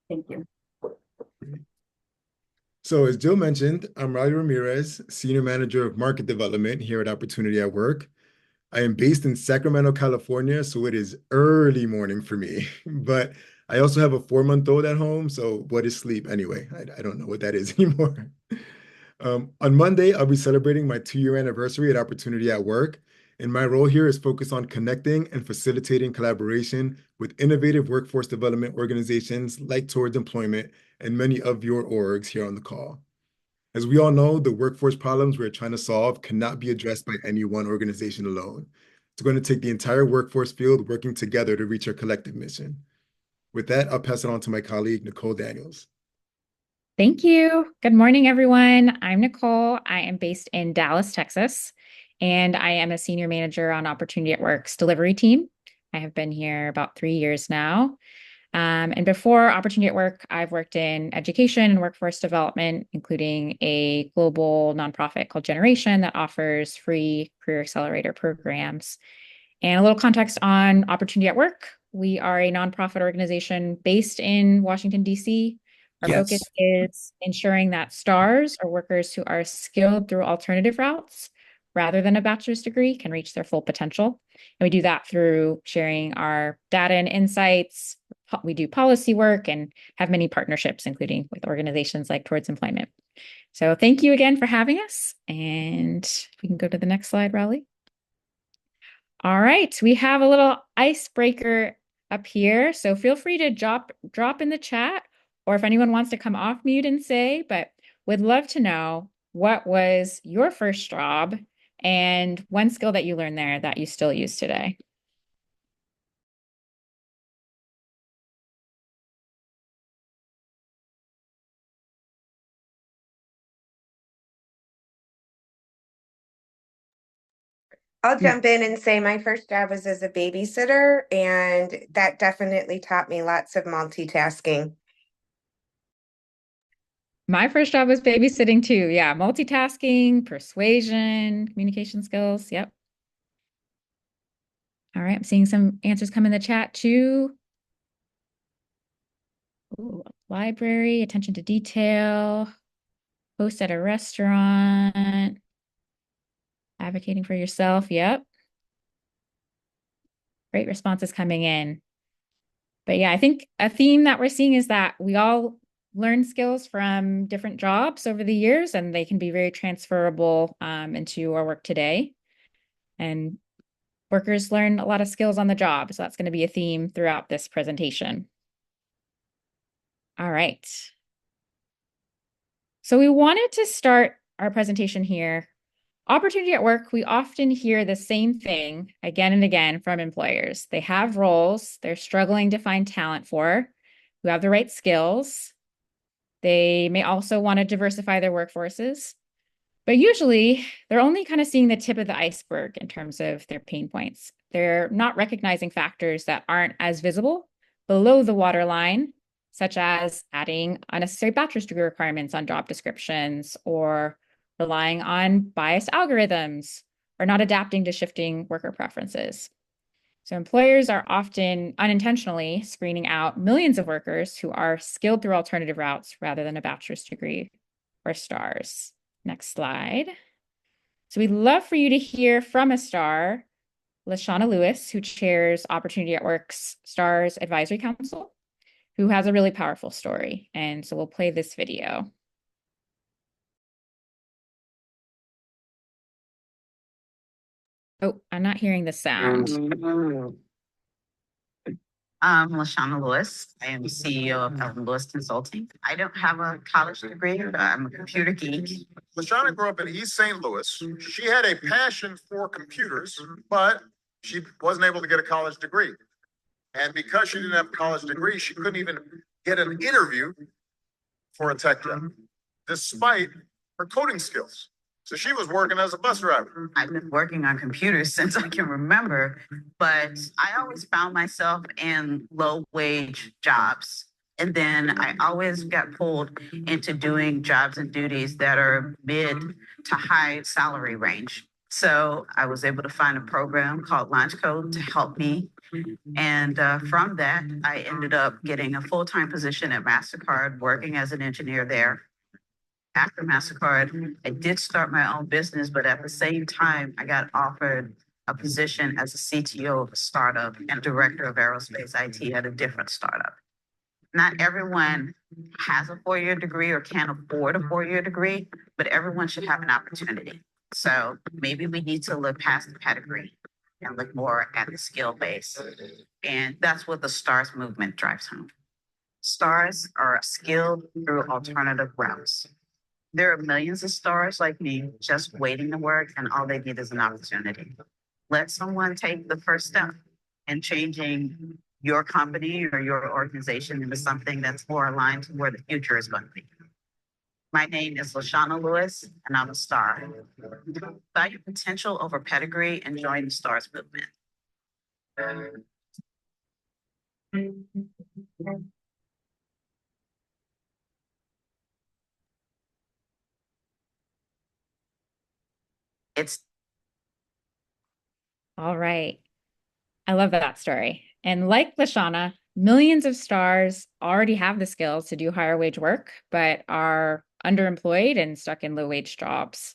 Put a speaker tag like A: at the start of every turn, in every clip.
A: Thank you.
B: So as Jill mentioned, I'm Rauly Ramirez, Senior Manager of Market Development here at Opportunity at Work. I am based in Sacramento, California, so it is early morning for me. But I also have a 4-month-old at home, so what is sleep anyway? I don't know what that is anymore. On Monday, I'll be celebrating my 2-year anniversary at Opportunity at Work, and my role here is focused on connecting and facilitating collaboration with innovative workforce development organizations like Towards Employment and many of your orgs here on the call. As we all know, the workforce problems we're trying to solve cannot be addressed by any one organization alone. It's going to take the entire workforce field working together to reach our collective mission. With that, I'll pass it on to my colleague, Nicole Daniels.
A: Thank you. Good morning, everyone. I'm Nicole. I am based in Dallas, Texas, and I am a senior manager on Opportunity at Work's delivery team. I have been here about 3 years now. And before Opportunity at Work, I've worked in education and workforce development, including a global nonprofit called Generation that offers free career accelerator programs. And a little context on Opportunity at Work. We are a nonprofit organization based in Washington, D.C. Our focus
B: Yes.
A: is ensuring that STARs, or workers who are skilled through alternative routes rather than a bachelor's degree, can reach their full potential. And we do that through sharing our data and insights. We do policy work and have many partnerships, including with organizations like Towards Employment. So thank you again for having us. And we can go to the next slide, Raleigh. All right, we have a little icebreaker up here. So feel free to drop in the chat, or if anyone wants to come off mute and say, but would love to know, what was your first job and one skill that you learned there that you still use today?
C: I'll jump in and say my first job was as a babysitter, and that definitely taught me lots of multitasking.
A: My first job was babysitting too. Yeah, multitasking, persuasion, communication skills. Yep. All right, I'm seeing some answers come in the chat too. Ooh, library, attention to detail, host at a restaurant, advocating for yourself. Yep. Great responses coming in. But yeah, I think a theme that we're seeing is that we all learn skills from different jobs over the years, and they can be very transferable into our work today. And workers learn a lot of skills on the job. So that's going to be a theme throughout this presentation. All right. So we wanted to start our presentation here. Opportunity at Work, we often hear the same thing again and again from employers. They have roles they're struggling to find talent for, who have the right skills. They may also want to diversify their workforces, but usually they're only kind of seeing the tip of the iceberg in terms of their pain points. They're not recognizing factors that aren't as visible below the waterline, such as adding unnecessary bachelor's degree requirements on job descriptions, or relying on biased algorithms, or not adapting to shifting worker preferences. So employers are often unintentionally screening out millions of workers who are skilled through alternative routes rather than a bachelor's degree or STARs. Next slide. So we'd love for you to hear from a STAR, Lashana Lewis, who chairs Opportunity at Work's STARs Advisory Council, who has a really powerful story. And so we'll play this video. Oh, I'm not hearing the sound.
D: I'm Lashana Lewis. I am CEO of Lewis Consulting. I don't have a college degree, but I'm a computer geek.
E: Lashana grew up in East St. Louis. She had a passion for computers, but she wasn't able to get a college degree. And because she didn't have a college degree, she couldn't even get an interview for a tech job, despite her coding skills. So she was working as a bus driver.
D: I've been working on computers since I can remember, but I always found myself in low wage jobs. And then I always got pulled into doing jobs and duties that are mid to high salary range. So I was able to find a program called Launch Code to help me. And from that, I ended up getting a full-time position at MasterCard, working as an engineer there. After MasterCard, I did start my own business, but at the same time, I got offered a position as a CTO of a startup and director of aerospace IT at a different startup. Not everyone has a four-year degree or can afford a four-year degree, but everyone should have an opportunity. So maybe we need to look past the pedigree and look more at the skill base. And that's what the STARS movement drives home. STARS are skilled through alternative routes. There are millions of stars like me just waiting to work, and all they need is an opportunity. Let someone take the first step in changing your company or your organization into something that's more aligned to where the future is going to be. My name is LaShawna Lewis, and I'm a star. Value potential over pedigree and join the STARS movement. It's
A: All right. I love that story. And like LaShawna, millions of stars already have the skills to do higher wage work, but are underemployed and stuck in low wage jobs.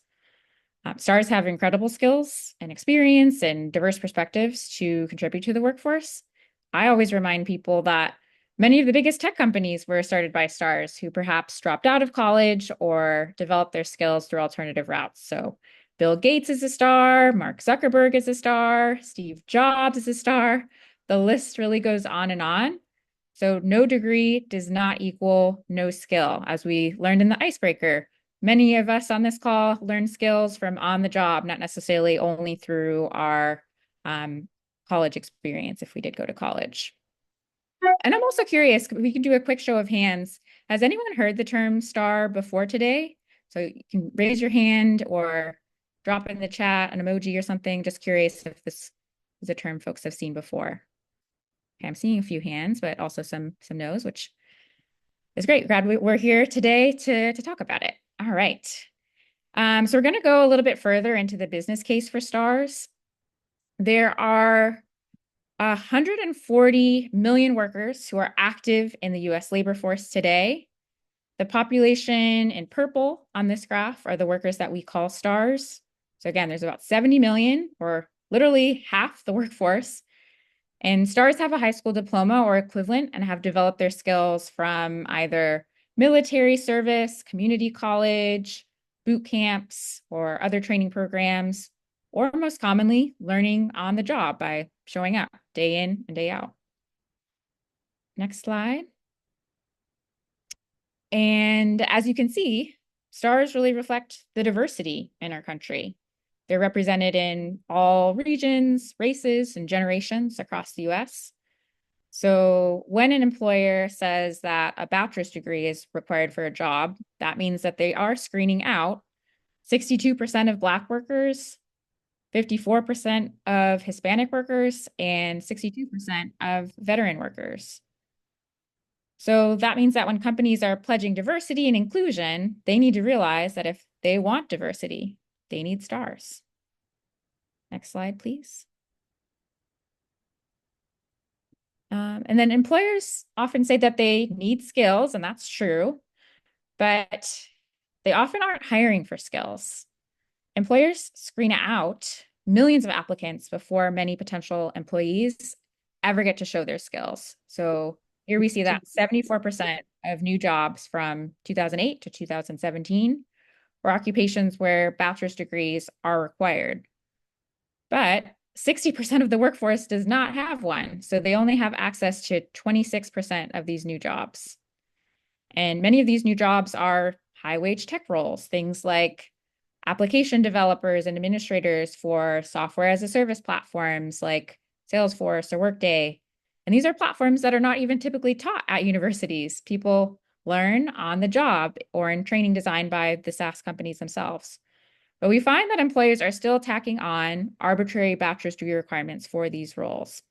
A: Stars have incredible skills and experience and diverse perspectives to contribute to the workforce. I always remind people that many of the biggest tech companies were started by stars who perhaps dropped out of college or developed their skills through alternative routes. So Bill Gates is a star, Mark Zuckerberg is a star, Steve Jobs is a star. The list really goes on and on. So no degree does not equal no skill, as we learned in the icebreaker. Many of us on this call learn skills from on the job, not necessarily only through our college experience, if we did go to college. And I'm also curious, we can do a quick show of hands. Has anyone heard the term STAR before today? So you can raise your hand or drop in the chat an emoji or something. Just curious if this is a term folks have seen before. Okay, I'm seeing a few hands, but also some no's, which is great. Glad we're here today to talk about it. All right. So we're going to go a little bit further into the business case for STARS. There are 140 million workers who are active in the US labor force today. The population in purple on this graph are the workers that we call STARS. So again, there's about 70 million, or literally half the workforce. And STARS have a high school diploma or equivalent and have developed their skills from either military service, community college, boot camps, or other training programs, or most commonly, learning on the job by showing up day in and day out. Next slide. And as you can see, STARS really reflect the diversity in our country. They're represented in all regions, races, and generations across the US. So when an employer says that a bachelor's degree is required for a job, that means that they are screening out 62% of Black workers, 54% of Hispanic workers, and 62% of veteran workers. So that means that when companies are pledging diversity and inclusion, they need to realize that if they want diversity, they need STARS. Next slide, please. And then employers often say that they need skills, and that's true, but they often aren't hiring for skills. Employers screen out millions of applicants before many potential employees ever get to show their skills. So here we see that 74% of new jobs from 2008 to 2017 were occupations where bachelor's degrees are required. But 60% of the workforce does not have one, so they only have access to 26% of these new jobs. And many of these new jobs are high-wage tech roles, things like application developers and administrators for software as a service platforms like Salesforce or Workday. And these are platforms that are not even typically taught at universities. People learn on the job or in training designed by the SaaS companies themselves. But we find that employers are still tacking on arbitrary bachelor's degree requirements for these roles.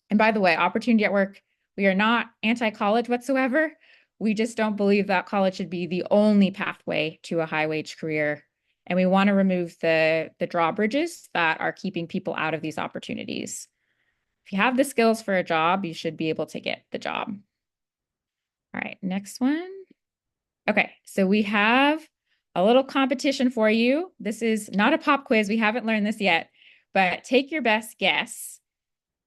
A: And by the way, opportunity at work, we are not anti-college whatsoever. We just don't believe that college should be the only pathway to a high-wage career. and we want to remove the drawbridges that are keeping people out of these opportunities. If you have the skills for a job, you should be able to get the job. All right, next one. Okay, so we have a little competition for you. This is not a pop quiz. We haven't learned this yet, but take your best guess.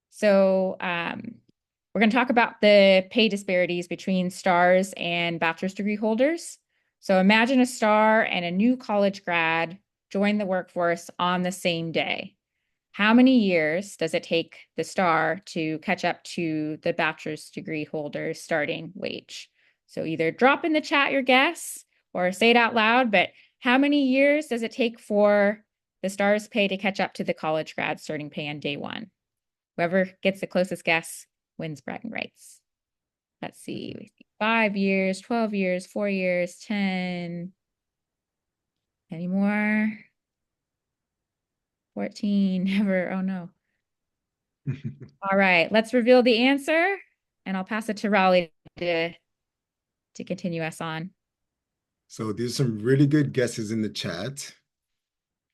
A: So we're going to talk about the pay disparities between STARs and bachelor's degree holders. So imagine a STAR and a new college grad join the workforce on the same day. How many years does it take the STAR to catch up to the bachelor's degree holder's starting wage? So either drop in the chat your guess or say it out loud, but how many years does it take for the STAR's pay to catch up to the college grad starting pay on day one? Whoever gets the closest guess wins bragging rights. Let's see, 5 years, 12 years, 4 years, 10. Any more? 14, never, oh no. All right, let's reveal the answer, and I'll pass it to Rauly to continue us on.
B: So there's some really good guesses in the chat.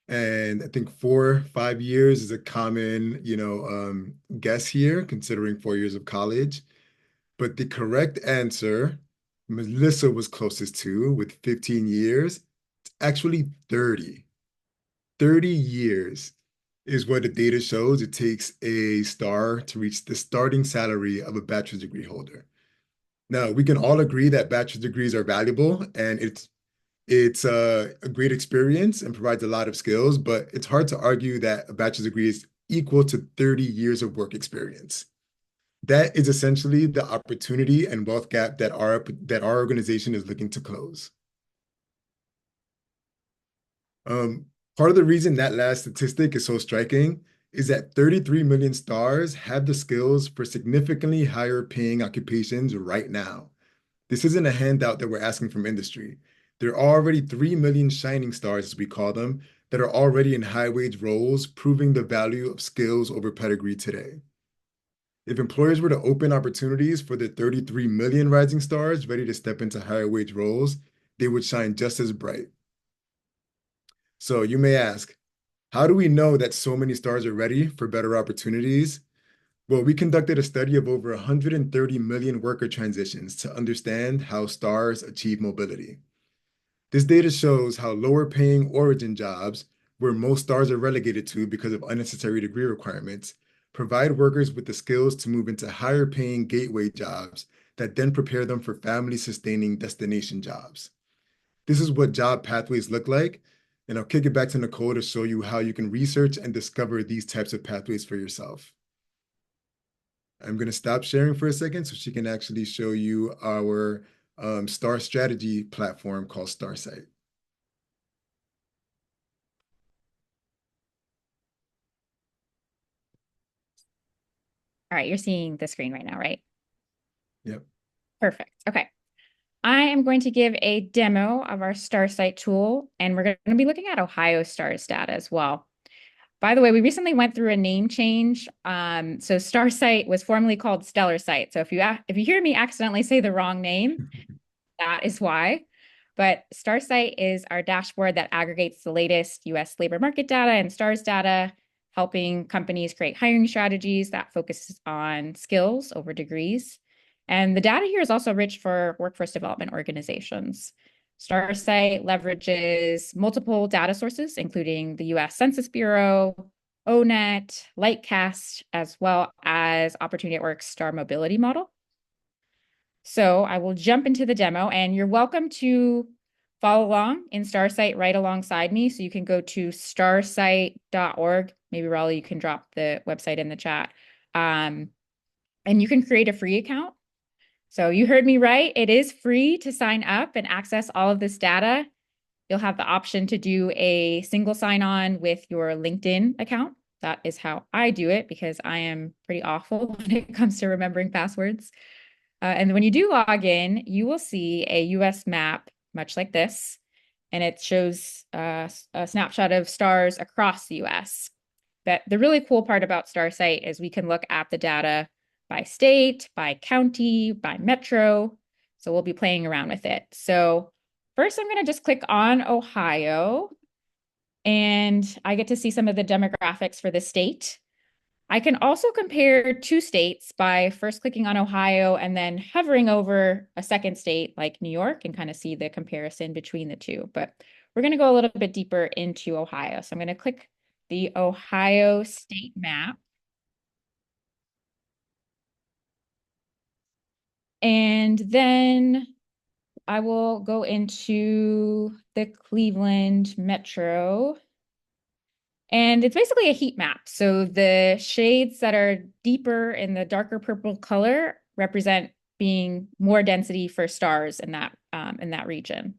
B: And I think 4, 5 years is a common, guess here, considering 4 years of college. But the correct answer, Melissa was closest to with 15 years. It's actually 30. 30 years is what the data shows it takes a STAR to reach the starting salary of a bachelor's degree holder. Now, we can all agree that bachelor's degrees are valuable and it's a great experience and provides a lot of skills, but it's hard to argue that a bachelor's degree is equal to 30 years of work experience. That is essentially the opportunity and wealth gap that our organization is looking to close. Part of the reason that last statistic is so striking is that 33 million STARs have the skills for significantly higher paying occupations right now. This isn't a handout that we're asking from industry. There are already 3 million shining STARs, as we call them, that are already in high wage roles, proving the value of skills over pedigree today. If employers were to open opportunities for the 33 million rising STARs ready to step into higher wage roles, they would shine just as bright. So you may ask, how do we know that so many STARs are ready for better opportunities? Well, we conducted a study of over 130 million worker transitions to understand how STARs achieve mobility. This data shows how lower paying origin jobs, where most STARs are relegated to because of unnecessary degree requirements, provide workers with the skills to move into higher paying gateway jobs that then prepare them for family sustaining destination jobs. This is what job pathways look like, and I'll kick it back to Nicole to show you how you can research and discover these types of pathways for yourself. I'm going to stop sharing for a second so she can actually show you our STAR strategy platform called StarSite.
A: All right, you're seeing the screen right now, right?
B: Yep.
A: Perfect. Okay. I am going to give a demo of our StarSite tool, and we're going to be looking at Ohio STARS data as well. By the way, we recently went through a name change. So StarSite was formerly called StellarSite. So if you hear me accidentally say the wrong name, that is why. But StarSite is our dashboard that aggregates the latest US labor market data and STARS data, helping companies create hiring strategies that focus on skills over degrees. And the data here is also rich for workforce development organizations. StarSite leverages multiple data sources, including the US Census Bureau, ONET, Lightcast, as well as Opportunity at Work's STAR Mobility Model. So I will jump into the demo, and you're welcome to follow along in StarSite right alongside me. So you can go to starsite.org. Maybe Rauly, you can drop the website in the chat. And you can create a free account. So you heard me right. It is free to sign up and access all of this data. You'll have the option to do a single sign-on with your LinkedIn account. That is how I do it because I am pretty awful when it comes to remembering passwords. And when you do log in, you will see a US map, much like this, and it shows a snapshot of STARs across the US. But the really cool part about StarSite is we can look at the data by state, by county, by metro. So we'll be playing around with it. So first, I'm going to just click on Ohio. and I get to see some of the demographics for the state. I can also compare two states by first clicking on Ohio and then hovering over a second state like New York and kind of see the comparison between the two. But we're going to go a little bit deeper into Ohio. So I'm going to click the Ohio state map. And then I will go into the Cleveland Metro. And it's basically a heat map. So the shades that are deeper in the darker purple color represent being more density for stars in that region.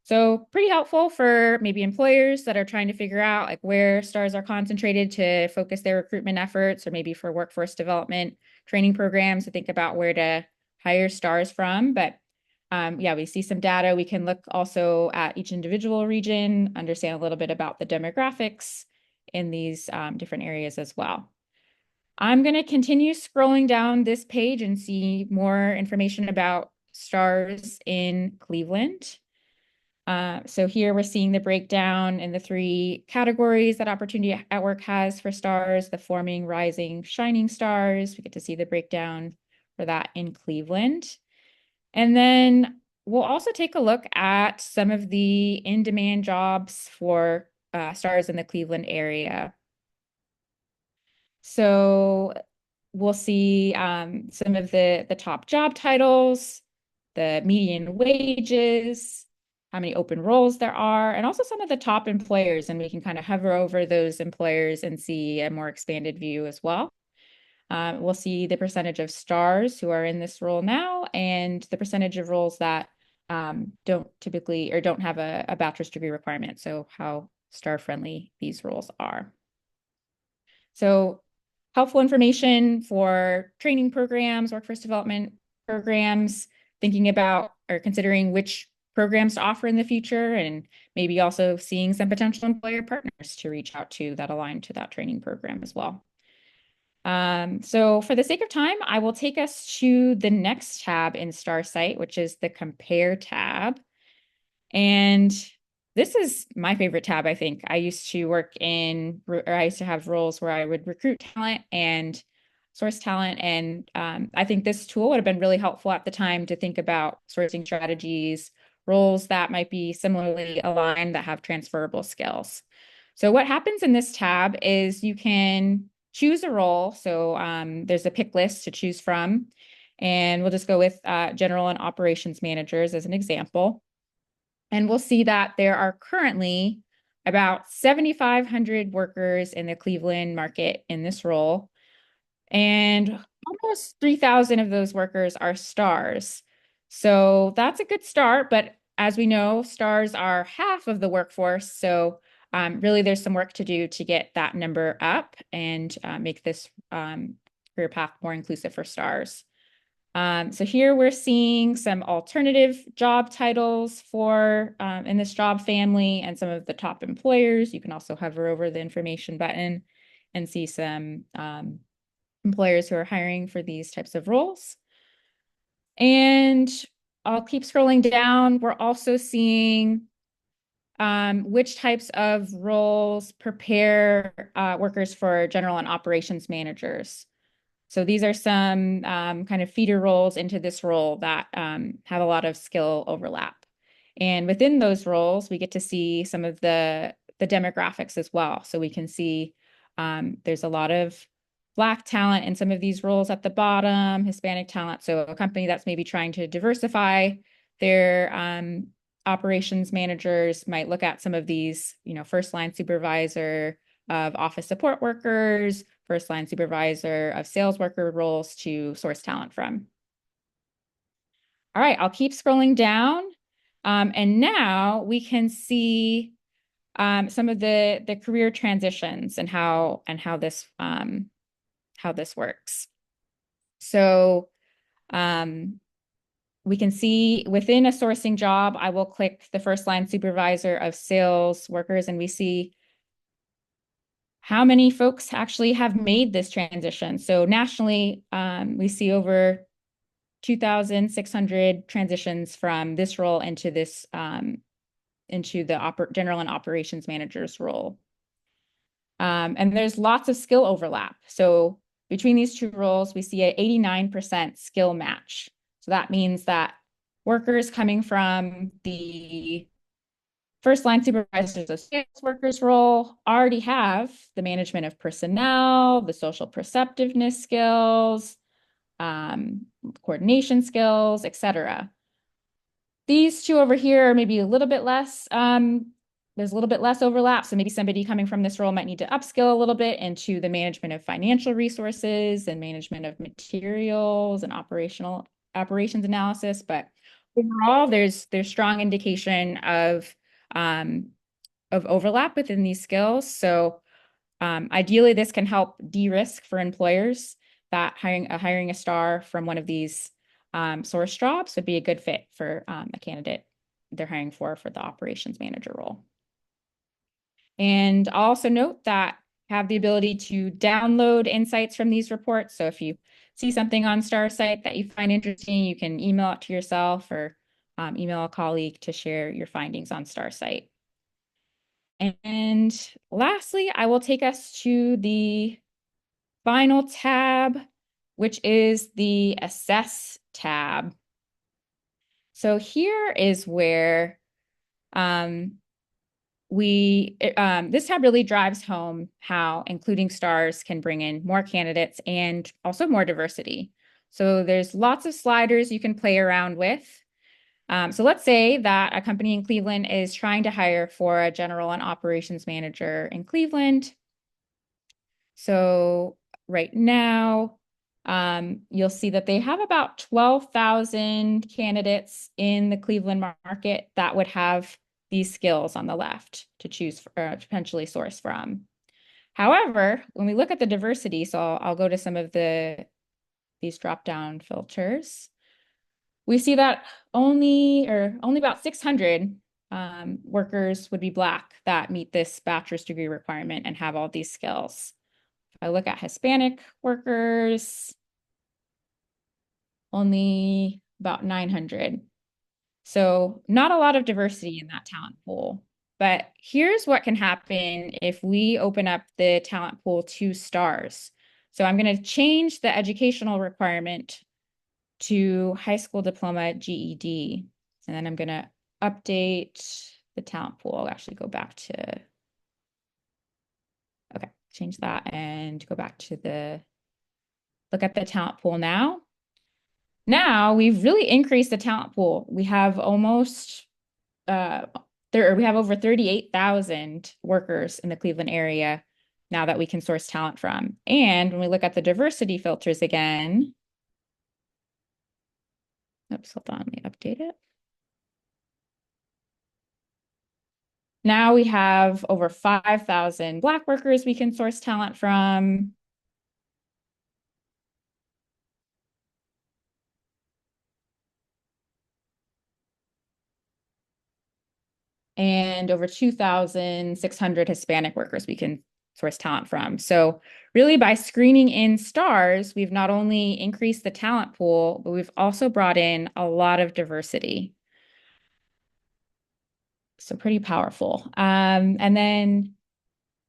A: So pretty helpful for maybe employers that are trying to figure out like where stars are concentrated to focus their recruitment efforts, or maybe for workforce development training programs to think about where to hire stars from. But yeah, we see some data. We can look also at each individual region, understand a little bit about the demographics in these different areas as well. I'm going to continue scrolling down this page and see more information about stars in Cleveland. So here we're seeing the breakdown in the three categories that Opportunity at Work has for stars: the forming, rising, shining stars. We get to see the breakdown for that in Cleveland. And then we'll also take a look at some of the in-demand jobs for stars in the Cleveland area. So we'll see some of the top job titles, the median wages, how many open roles there are, and also some of the top employers. And we can kind of hover over those employers and see a more expanded view as well. We'll see the percentage of stars who are in this role now and the percentage of roles that don't typically or don't have a bachelor's degree requirement. So how star friendly these roles are. So helpful information for training programs, workforce development programs, thinking about or considering which programs to offer in the future, and maybe also seeing some potential employer partners to reach out to that align to that training program as well. So for the sake of time, I will take us to the next tab in StarSite, which is the Compare tab. And this is my favorite tab, I think. I used to have roles where I would recruit talent and source talent. And I think this tool would have been really helpful at the time to think about sourcing strategies, roles that might be similarly aligned that have transferable skills. So what happens in this tab is you can choose a role. So there's a pick list to choose from. And we'll just go with general and operations managers as an example. And we'll see that there are currently about 7,500 workers in the Cleveland market in this role. And almost 3,000 of those workers are stars. So that's a good start. But as we know, stars are half of the workforce. So really, there's some work to do to get that number up and make this career path more inclusive for stars. So here we're seeing some alternative job titles for in this job family and some of the top employers. You can also hover over the information button and see some employers who are hiring for these types of roles. And I'll keep scrolling down. We're also seeing which types of roles prepare workers for general and operations managers. So these are some kind of feeder roles into this role that have a lot of skill overlap. And within those roles, we get to see some of the demographics as well. So we can see there's a lot of Black talent in some of these roles at the bottom, Hispanic talent. So a company that's maybe trying to diversify their operations managers might look at some of these, first line supervisor of office support workers, first line supervisor of sales worker roles to source talent from. All right, I'll keep scrolling down. And now we can see some of the career transitions and how this works. So we can see within a sourcing job, I will click the first line supervisor of sales workers, and we see how many folks actually have made this transition. So nationally, we see over 2,600 transitions from this role into into the general and operations manager's role. And there's lots of skill overlap. So between these two roles, we see an 89% skill match. So that means that workers coming from the first line supervisors of sales workers role already have the management of personnel, the social perceptiveness skills, coordination skills, etc. These two over here are maybe a little bit less, there's a little bit less overlap. So maybe somebody coming from this role might need to upskill a little bit into the management of financial resources and management of materials and operations analysis. But overall, there's strong indication of overlap within these skills. So ideally, this can help de-risk for employers that hiring a star from one of these source jobs would be a good fit for a candidate they're hiring for the operations manager role. And I'll also note that have the ability to download insights from these reports. So if you see something on STARS site that you find interesting, you can email it to yourself or email a colleague to share your findings on STARS site. And lastly, I will take us to the final tab, which is the Assess tab. So here is where this tab really drives home how including stars can bring in more candidates and also more diversity. So there's lots of sliders you can play around with. So let's say that a company in Cleveland is trying to hire for a general and operations manager in Cleveland. So right now, you'll see that they have about 12,000 candidates in the Cleveland market that would have these skills on the left to choose or potentially source from. However, when we look at the diversity, so I'll go to some of these drop-down filters. We see that only about 600 workers would be Black that meet this bachelor's degree requirement and have all these skills. If I look at Hispanic workers, only about 900. So not a lot of diversity in that talent pool. But here's what can happen if we open up the talent pool to stars. So I'm going to change the educational requirement to high school diploma GED. And then I'm going to update the talent pool. I'll actually go back to, okay, change that and go back to look at the talent pool now. Now we've really increased the talent pool. We have almost, we have over 38,000 workers in the Cleveland area now that we can source talent from. And when we look at the diversity filters again, oops, hold on, let me update it. Now we have over 5,000 Black workers we can source talent from. And over 2,600 Hispanic workers we can source talent from. So really by screening in stars, we've not only increased the talent pool, but we've also brought in a lot of diversity. So pretty powerful. And then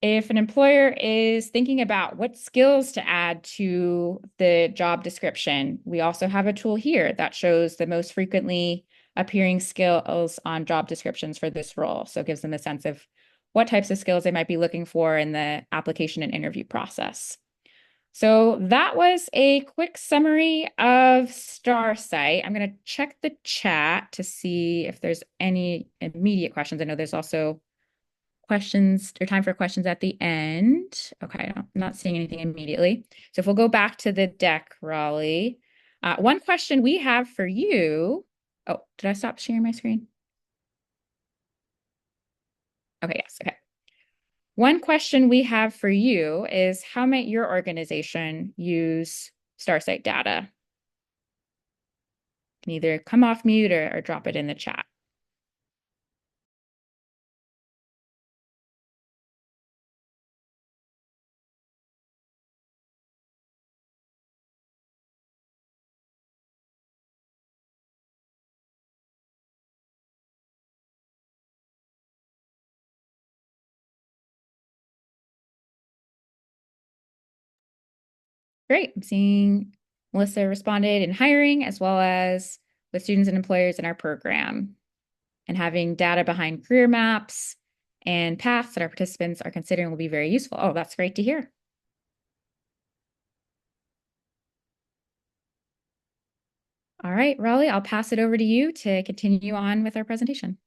A: if an employer is thinking about what skills to add to the job description, we also have a tool here that shows the most frequently appearing skills on job descriptions for this role. So it gives them a sense of what types of skills they might be looking for in the application and interview process. So that was a quick summary of StarSite. I'm going to check the chat to see if there's any immediate questions. I know there's also questions or time for questions at the end. Okay, I'm not seeing anything immediately. So if we'll go back to the deck, Rauly, one question we have for you. Oh, did I stop sharing my screen? Okay, yes, okay. One question we have for you is how might your organization use StarSite data? You can either come off mute or drop it in the chat. great. I'm seeing Melissa responded in hiring as well as with students and employers in our program, and having data behind career maps and paths that our participants are considering will be very useful. Oh, that's great to hear. All right, Rauly, I'll pass it over to you to continue on with our presentation.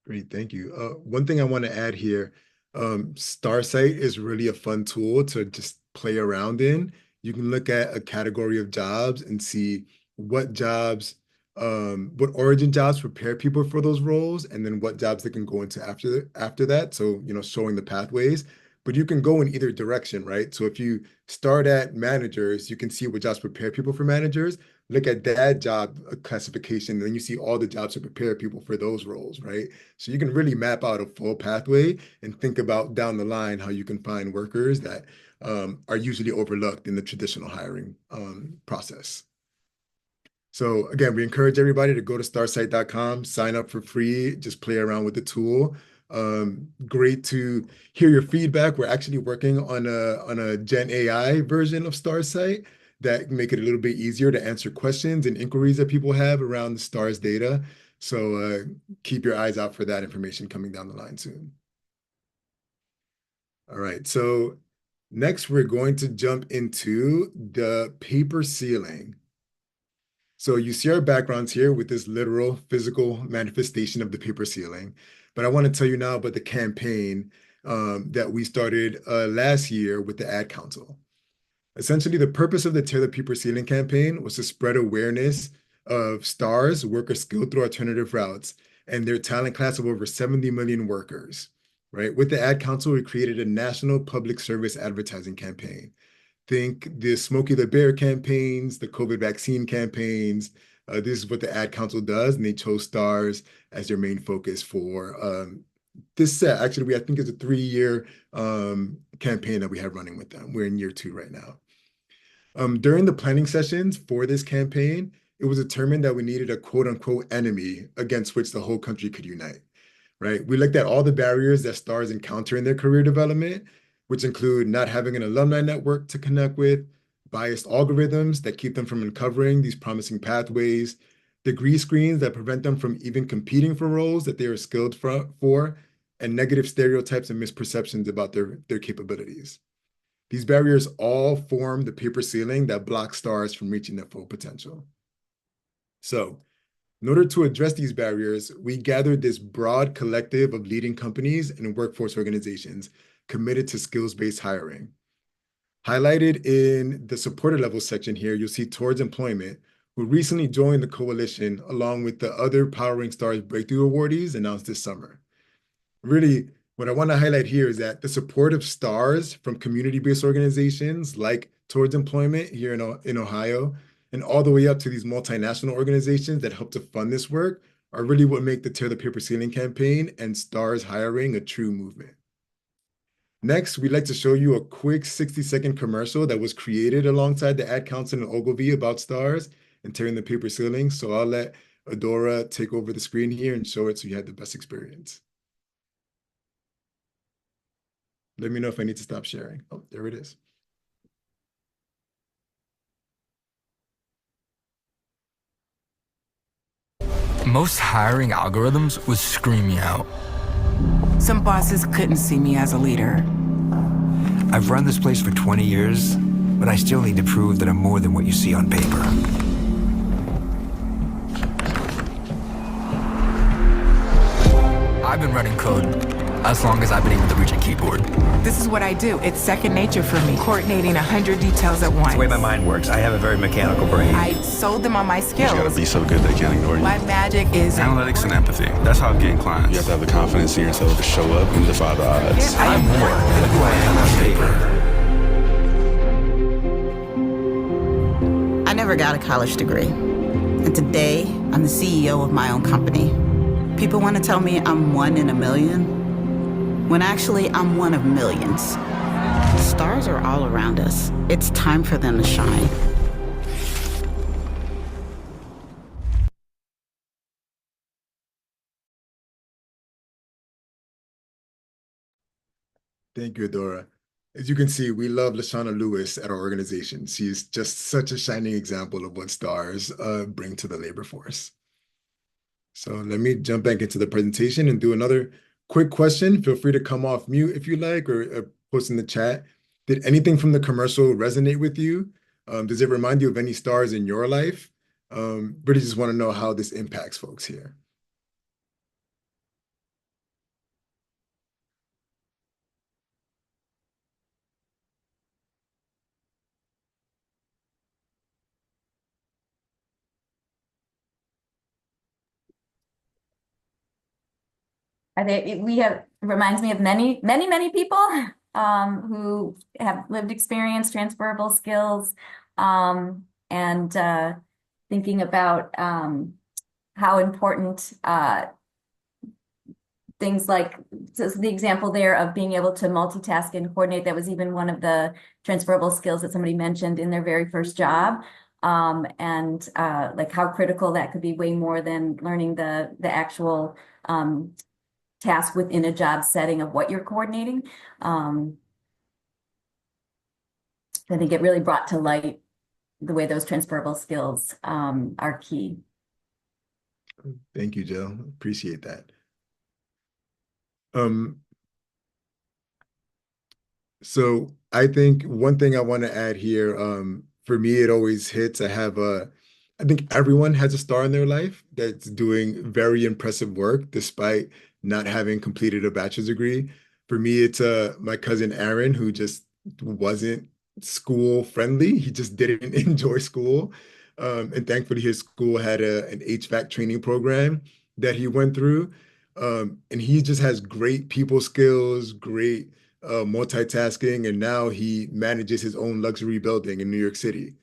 B: Great, thank you. One thing I want to add here, StarSite is really a fun tool to just play around in. You can look at a category of jobs and see what jobs, what origin jobs prepare people for those roles, and then what jobs they can go into after that. So, showing the pathways. But you can go in either direction, right? So if you start at managers, you can see what jobs prepare people for managers. Look at that job classification, and then you see all the jobs to prepare people for those roles, right? So you can really map out a full pathway and think about down the line how you can find workers that are usually overlooked in the traditional hiring process. So again, we encourage everybody to go to starsite.com, sign up for free, just play around with the tool. Great to hear your feedback. We're actually working on a Gen AI version of StarSite that make it a little bit easier to answer questions and inquiries that people have around the STARS data. So keep your eyes out for that information coming down the line soon. All right, so next we're going to jump into the paper ceiling. So you see our backgrounds here with this literal physical manifestation of the paper ceiling. But I want to tell you now about the campaign that we started last year with the Ad Council. Essentially, the purpose of the Tear the Paper Ceiling campaign was to spread awareness of STARS, workers skilled through alternative routes, and their talent class of over 70 million workers, right? With the Ad Council, we created a national public service advertising campaign. Think the Smokey the Bear campaigns, the COVID vaccine campaigns. This is what the Ad Council does, and they chose STARS as their main focus for this set. Actually, I think it's a 3-year campaign that we have running with them. We're in year 2 right now. During the planning sessions for this campaign, it was determined that we needed a quote unquote enemy against which the whole country could unite, right? We looked at all the barriers that STARS encounter in their career development, which include not having an alumni network to connect with, biased algorithms that keep them from uncovering these promising pathways, degree screens that prevent them from even competing for roles that they are skilled for, and negative stereotypes and misperceptions about their capabilities. These barriers all form the paper ceiling that blocks STARS from reaching their full potential. So, in order to address these barriers, we gathered this broad collective of leading companies and workforce organizations committed to skills-based hiring. Highlighted in the supported level section here, you'll see Towards Employment, who recently joined the coalition along with the other Powering STARS Breakthrough Awardees announced this summer. Really, what I want to highlight here is that the support of STARS from community-based organizations like Towards Employment here in Ohio, and all the way up to these multinational organizations that help to fund this work are really what make the Tear the Paper Ceiling campaign and STARS hiring a true movement. Next, we'd like to show you a quick 60-second commercial that was created alongside the Ad Council and Ogilvy about STARS and tearing the paper ceiling. So I'll let Adora take over the screen here and show it so you had the best experience. Let me know if I need to stop sharing. Oh, there it is.
F: Most hiring algorithms would scream me out.
G: Some bosses couldn't see me as a leader.
H: I've run this place for 20 years, but I still need to prove that I'm more than what you see on paper.
F: I've been running code as long as I've been able to reach a keyboard.
G: This is what I do. It's second nature for me, coordinating 100 details at once.
H: That's the way my mind works. I have a very mechanical brain.
G: I sold them on my skills.
I: You gotta be so good they can't ignore you.
G: My magic is
I: Analytics and empathy. That's how I'm getting clients. You have to have the confidence in yourself to show up and defy the odds.
H: I'm more than who I am on paper.
D: I never got a college degree. And today, I'm the CEO of my own company. People want to tell me I'm one in a million, when actually I'm one of millions. Stars are all around us. It's time for them to shine.
B: Thank you, Adora. As you can see, we love Lashana Lewis at our organization. She's just such a shining example of what stars bring to the labor force. So let me jump back into the presentation and do another quick question. Feel free to come off mute if you like, or post in the chat. Did anything from the commercial resonate with you? Does it remind you of any stars in your life? Really just want to know how this impacts folks here.
J: Reminds me of many people who have lived experience, transferable skills, and thinking about how important things like the example there of being able to multitask and coordinate. That was even one of the transferable skills that somebody mentioned in their very first job. And like how critical that could be, way more than learning the actual task within a job setting of what you're coordinating. I think it really brought to light the way those transferable skills are key.
B: Thank you, Jill. Appreciate that. So I think one thing I want to add here, for me, it always hits. I think everyone has a star in their life that's doing very impressive work despite not having completed a bachelor's degree. For me, it's my cousin Aaron, who just wasn't school friendly. He just didn't enjoy school. And thankfully, his school had an HVAC training program that he went through. And he just has great people skills, great multitasking, and now he manages his own luxury building in New York City,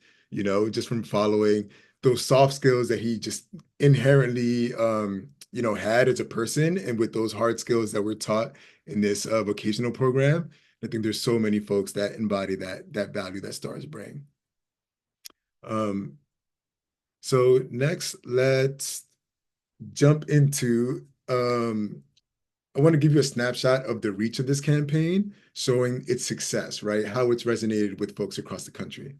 B: just from following those soft skills that he just inherently, had as a person, and with those hard skills that were taught in this vocational program. I think there's so many folks that embody that value that stars bring. So next, let's jump into I want to give you a snapshot of the reach of this campaign, showing its success, right? How it's resonated with folks across the country.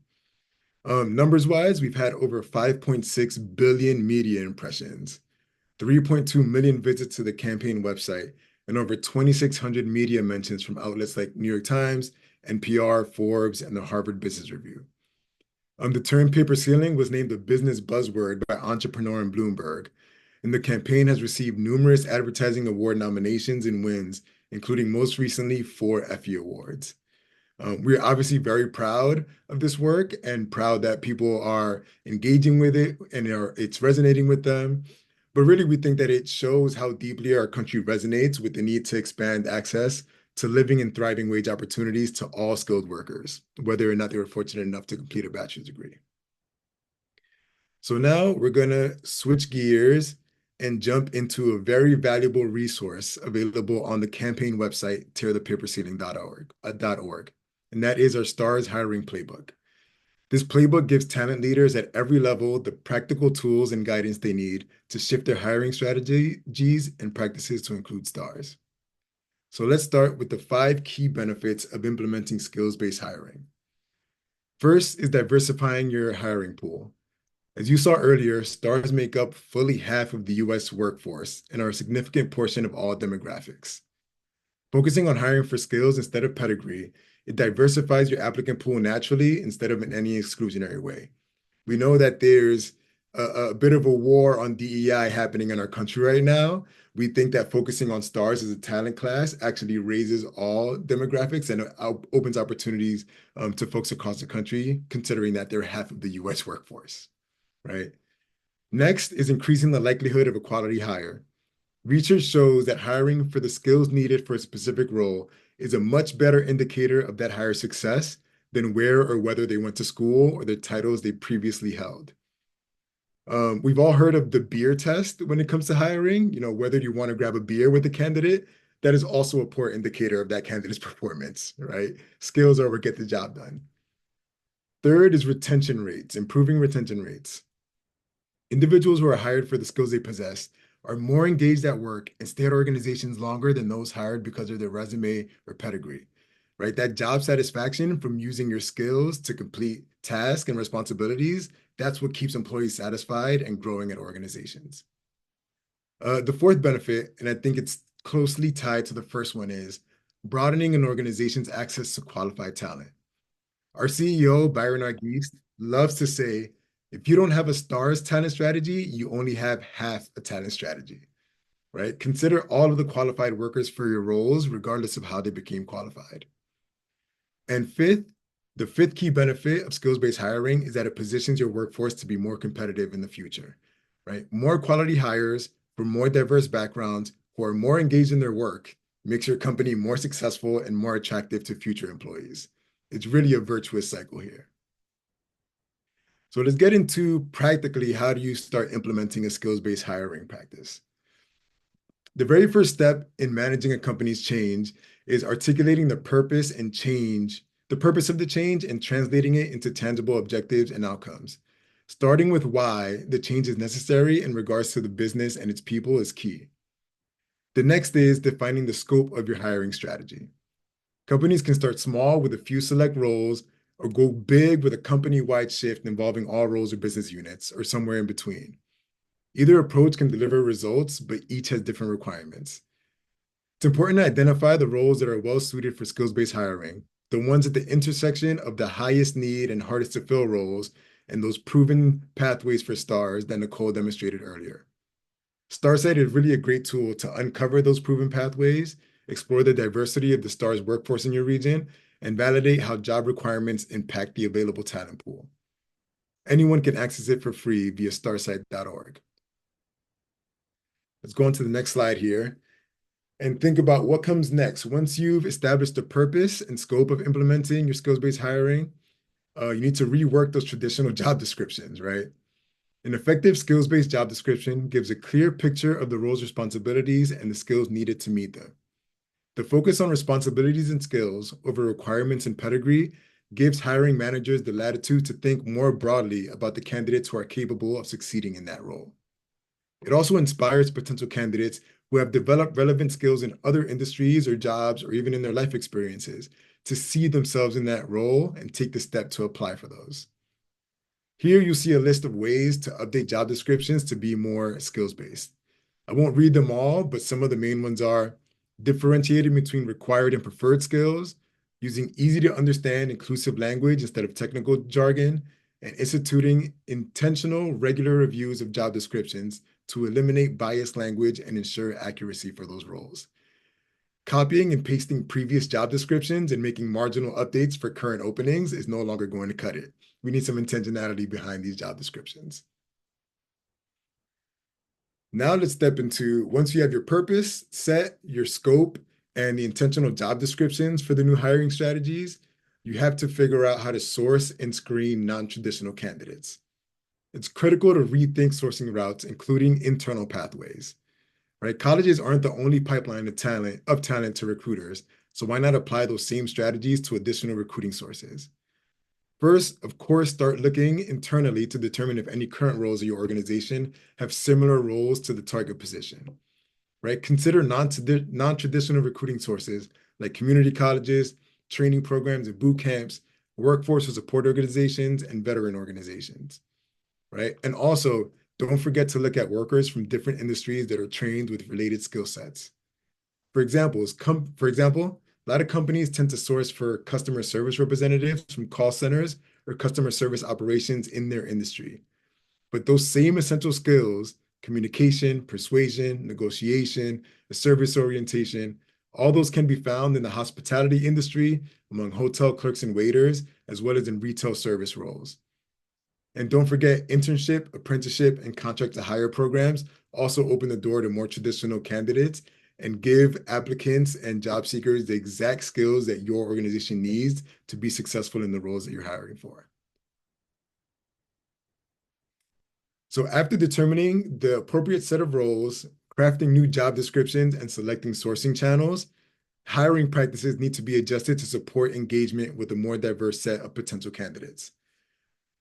B: Numbers wise, we've had over 5.6 billion media impressions, 3.2 million visits to the campaign website, and over 2,600 media mentions from outlets like New York Times, NPR, Forbes, and the Harvard Business Review. The term paper ceiling was named a business buzzword by Entrepreneur and Bloomberg, and the campaign has received numerous advertising award nominations and wins, including most recently 4 Effie Awards. We're obviously very proud of this work and proud that people are engaging with it and it's resonating with them. But really, we think that it shows how deeply our country resonates with the need to expand access to living and thriving wage opportunities to all skilled workers, whether or not they were fortunate enough to complete a bachelor's degree. So now we're going to switch gears and jump into a very valuable resource available on the campaign website, tearthepaperceiling.org, and that is our STARS Hiring Playbook. This playbook gives talent leaders at every level the practical tools and guidance they need to shift their hiring strategies and practices to include STARS. So let's start with the 5 key benefits of implementing skills-based hiring. First is diversifying your hiring pool. As you saw earlier, STARS make up fully half of the US workforce and are a significant portion of all demographics. Focusing on hiring for skills instead of pedigree, it diversifies your applicant pool naturally instead of in any exclusionary way. We know that there's a bit of a war on DEI happening in our country right now. We think that focusing on STARS as a talent class actually raises all demographics and opens opportunities to folks across the country, considering that they're half of the US workforce. Right. Next is increasing the likelihood of a quality hire. Research shows that hiring for the skills needed for a specific role is a much better indicator of that hire's success than where or whether they went to school or the titles they previously held. We've all heard of the beer test when it comes to hiring, whether you want to grab a beer with a candidate, that is also a poor indicator of that candidate's performance, right? Skills over get the job done. Third is retention rates, improving retention rates. Individuals who are hired for the skills they possess are more engaged at work and stay at organizations longer than those hired because of their resume or pedigree. right? That job satisfaction from using your skills to complete tasks and responsibilities, that's what keeps employees satisfied and growing at organizations. The fourth benefit, and I think it's closely tied to the first one, is broadening an organization's access to qualified talent. Our CEO, Byron Arguez, loves to say, if you don't have a STARS talent strategy, you only have half a talent strategy, right? Consider all of the qualified workers for your roles, regardless of how they became qualified. And fifth, the fifth key benefit of skills-based hiring is that it positions your workforce to be more competitive in the future, right? More quality hires from more diverse backgrounds who are more engaged in their work makes your company more successful and more attractive to future employees. It's really a virtuous cycle here. So let's get into practically how do you start implementing a skills-based hiring practice. The very first step in managing a company's change is articulating the purpose of the change and translating it into tangible objectives and outcomes. Starting with why the change is necessary in regards to the business and its people is key. The next is defining the scope of your hiring strategy. Companies can start small with a few select roles or go big with a company-wide shift involving all roles or business units or somewhere in between. Either approach can deliver results, but each has different requirements. It's important to identify the roles that are well suited for skills-based hiring, the ones at the intersection of the highest need and hardest to fill roles, and those proven pathways for STARS that Nicole demonstrated earlier. StarSite is really a great tool to uncover those proven pathways, explore the diversity of the STARS workforce in your region, and validate how job requirements impact the available talent pool. Anyone can access it for free via starsite.org. Let's go on to the next slide here and think about what comes next. Once you've established the purpose and scope of implementing your skills-based hiring, you need to rework those traditional job descriptions, right? An effective skills-based job description gives a clear picture of the role's responsibilities and the skills needed to meet them. The focus on responsibilities and skills over requirements and pedigree gives hiring managers the latitude to think more broadly about the candidates who are capable of succeeding in that role. It also inspires potential candidates who have developed relevant skills in other industries or jobs or even in their life experiences to see themselves in that role and take the step to apply for those. Here you see a list of ways to update job descriptions to be more skills-based. I won't read them all, but some of the main ones are differentiating between required and preferred skills, using easy to understand inclusive language instead of technical jargon, and instituting intentional regular reviews of job descriptions to eliminate biased language and ensure accuracy for those roles. Copying and pasting previous job descriptions and making marginal updates for current openings is no longer going to cut it. We need some intentionality behind these job descriptions. Now let's step into, once you have your purpose set, your scope, and the intentional job descriptions for the new hiring strategies, you have to figure out how to source and screen non-traditional candidates. It's critical to rethink sourcing routes, including internal pathways, right? Colleges aren't the only pipeline of talent to recruiters, so why not apply those same strategies to additional recruiting sources? First, of course, start looking internally to determine if any current roles in your organization have similar roles to the target position, right? Consider non-traditional recruiting sources like community colleges, training programs and boot camps, workforce support organizations, and veteran organizations, right? And also, don't forget to look at workers from different industries that are trained with related skill sets. For example, a lot of companies tend to source for customer service representatives from call centers or customer service operations in their industry. But those same essential skills, communication, persuasion, negotiation, service orientation, all those can be found in the hospitality industry, among hotel clerks and waiters, as well as in retail service roles. And don't forget, internship, apprenticeship, and contract to hire programs also open the door to more traditional candidates and give applicants and job seekers the exact skills that your organization needs to be successful in the roles that you're hiring for. So after determining the appropriate set of roles, crafting new job descriptions, and selecting sourcing channels, hiring practices need to be adjusted to support engagement with a more diverse set of potential candidates.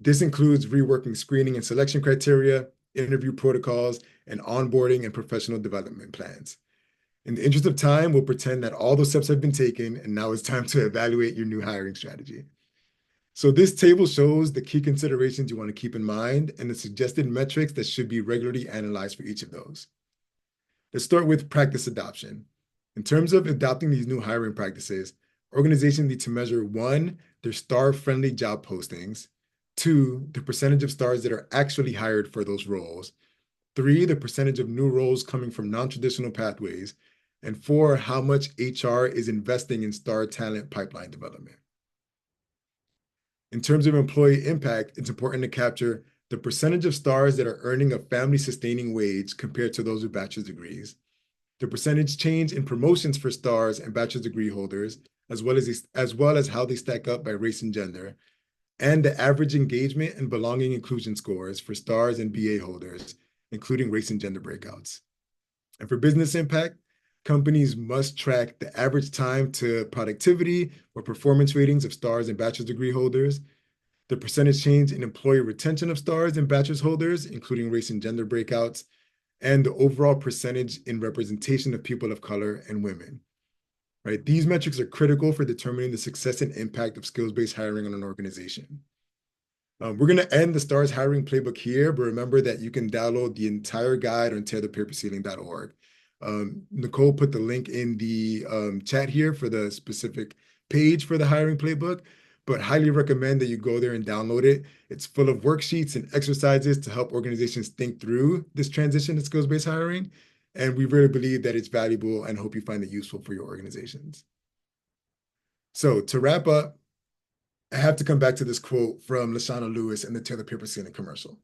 B: This includes reworking screening and selection criteria, interview protocols, and onboarding and professional development plans. In the interest of time, we'll pretend that all those steps have been taken, and now it's time to evaluate your new hiring strategy. So this table shows the key considerations you want to keep in mind and the suggested metrics that should be regularly analyzed for each of those. Let's start with practice adoption. In terms of adopting these new hiring practices, organizations need to measure 1, their star-friendly job postings, 2, the percentage of stars that are actually hired for those roles, 3, the percentage of new roles coming from non-traditional pathways, and 4, how much HR is investing in star talent pipeline development. In terms of employee impact, it's important to capture the percentage of stars that are earning a family-sustaining wage compared to those with bachelor's degrees, the percentage change in promotions for stars and bachelor's degree holders, as well as how they stack up by race and gender, and the average engagement and belonging inclusion scores for stars and BA holders, including race and gender breakouts. And for business impact, companies must track the average time to productivity or performance ratings of stars and bachelor's degree holders, the percentage change in employee retention of stars and bachelor's holders, including race and gender breakouts, and the overall percentage in representation of people of color and women. Right? These metrics are critical for determining the success and impact of skills-based hiring on an organization. We're going to end the STARS Hiring Playbook here, but remember that you can download the entire guide on tearthepaperceiling.org. Nicole put the link in the chat here for the specific page for the hiring playbook, but highly recommend that you go there and download it. It's full of worksheets and exercises to help organizations think through this transition to skills-based hiring. And we really believe that it's valuable and hope you find it useful for your organizations. So to wrap up, I have to come back to this quote from Lashana Lewis in the Toilet Paper Ceiling commercial.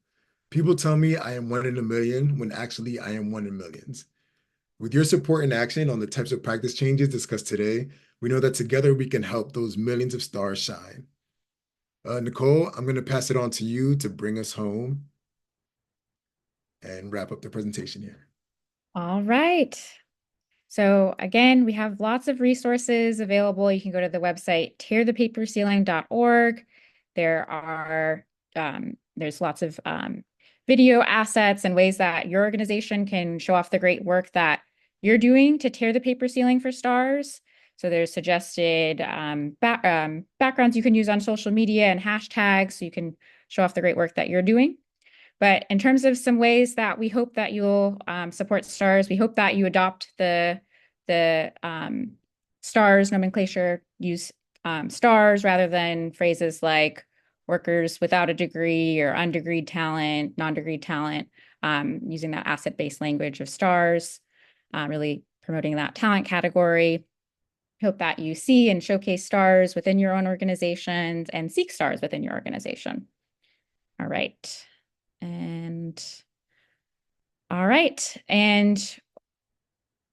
B: People tell me I am 1 in a million when actually I am 1 in millions. With your support and action on the types of practice changes discussed today, we know that together we can help those millions of stars shine. Nicole, I'm going to pass it on to you to bring us home and wrap up the presentation here.
A: All right. So again, we have lots of resources available. You can go to the website tearthepaperceiling.org. There's lots of video assets and ways that your organization can show off the great work that you're doing to tear the paper ceiling for stars. So there's suggested backgrounds you can use on social media and hashtags so you can show off the great work that you're doing. But in terms of some ways that we hope that you'll support STARS, we hope that you adopt the STARS nomenclature, use STARS rather than phrases like workers without a degree or undegreed talent, non-degreed talent, using that asset-based language of STARS, really promoting that talent category. Hope that you see and showcase STARS within your own organizations and seek STARS within your organization. All right. And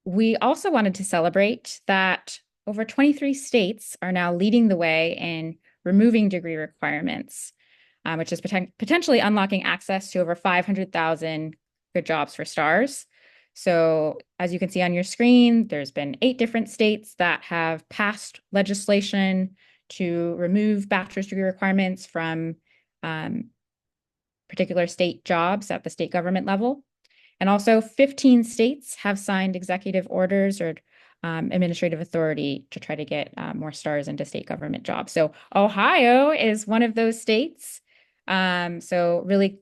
A: we also wanted to celebrate that over 23 states are now leading the way in removing degree requirements, which is potentially unlocking access to over 500,000 good jobs for STARS. So as you can see on your screen, there's been 8 different states that have passed legislation to remove bachelor's degree requirements from particular state jobs at the state government level. And also 15 states have signed executive orders or administrative authority to try to get more STARS into state government jobs. So Ohio is one of those states. So really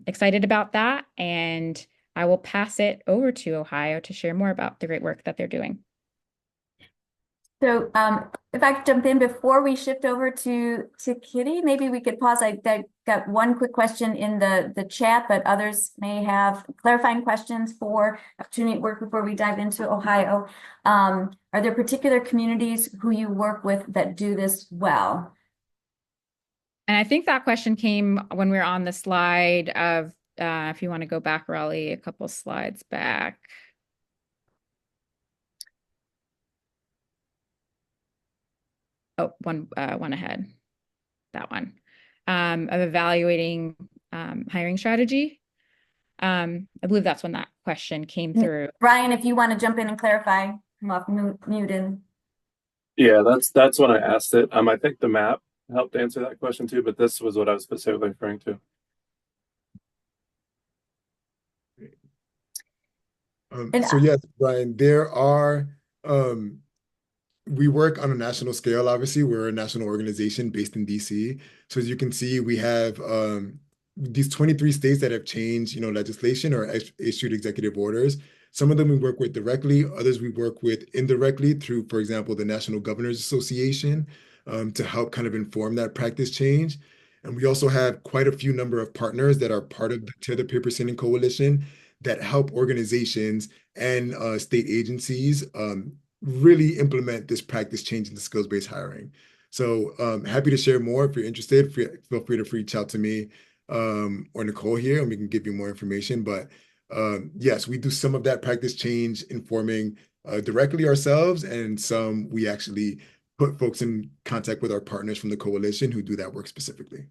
A: excited about that. And I will pass it over to Ohio to share more about the great work that they're doing.
J: So if I could jump in before we shift over to Kitty, maybe we could pause. I got one quick question in the chat, but others may have clarifying questions for Opportunity at Work before we dive into Ohio. Are there particular communities who you work with that do this well?
A: And I think that question came when we were on the slide of, if you want to go back, Rauly, a couple slides back. Oh, one ahead, that one, of evaluating hiring strategy. I believe that's when that question came through.
J: Brian, if you want to jump in and clarify, come off mute and.
K: Yeah, that's when I asked it. I think the map helped answer that question too, but this was what I was specifically referring to.
J: And
B: So yes, Brian, there are we work on a national scale, obviously. We're a national organization based in DC. So as you can see, we have these 23 states that have changed, legislation or issued executive orders. Some of them we work with directly, others we work with indirectly through, for example, the National Governors Association, to help kind of inform that practice change. And we also have quite a few number of partners that are part of the Tear the Paper Thinning Coalition that help organizations and state agencies really implement this practice change into skills-based hiring. So happy to share more. If you're interested, feel free to reach out to me or Nicole here, and we can give you more information. But yes, we do some of that practice change informing directly ourselves, and some we actually put folks in contact with our partners from the coalition who do that work specifically.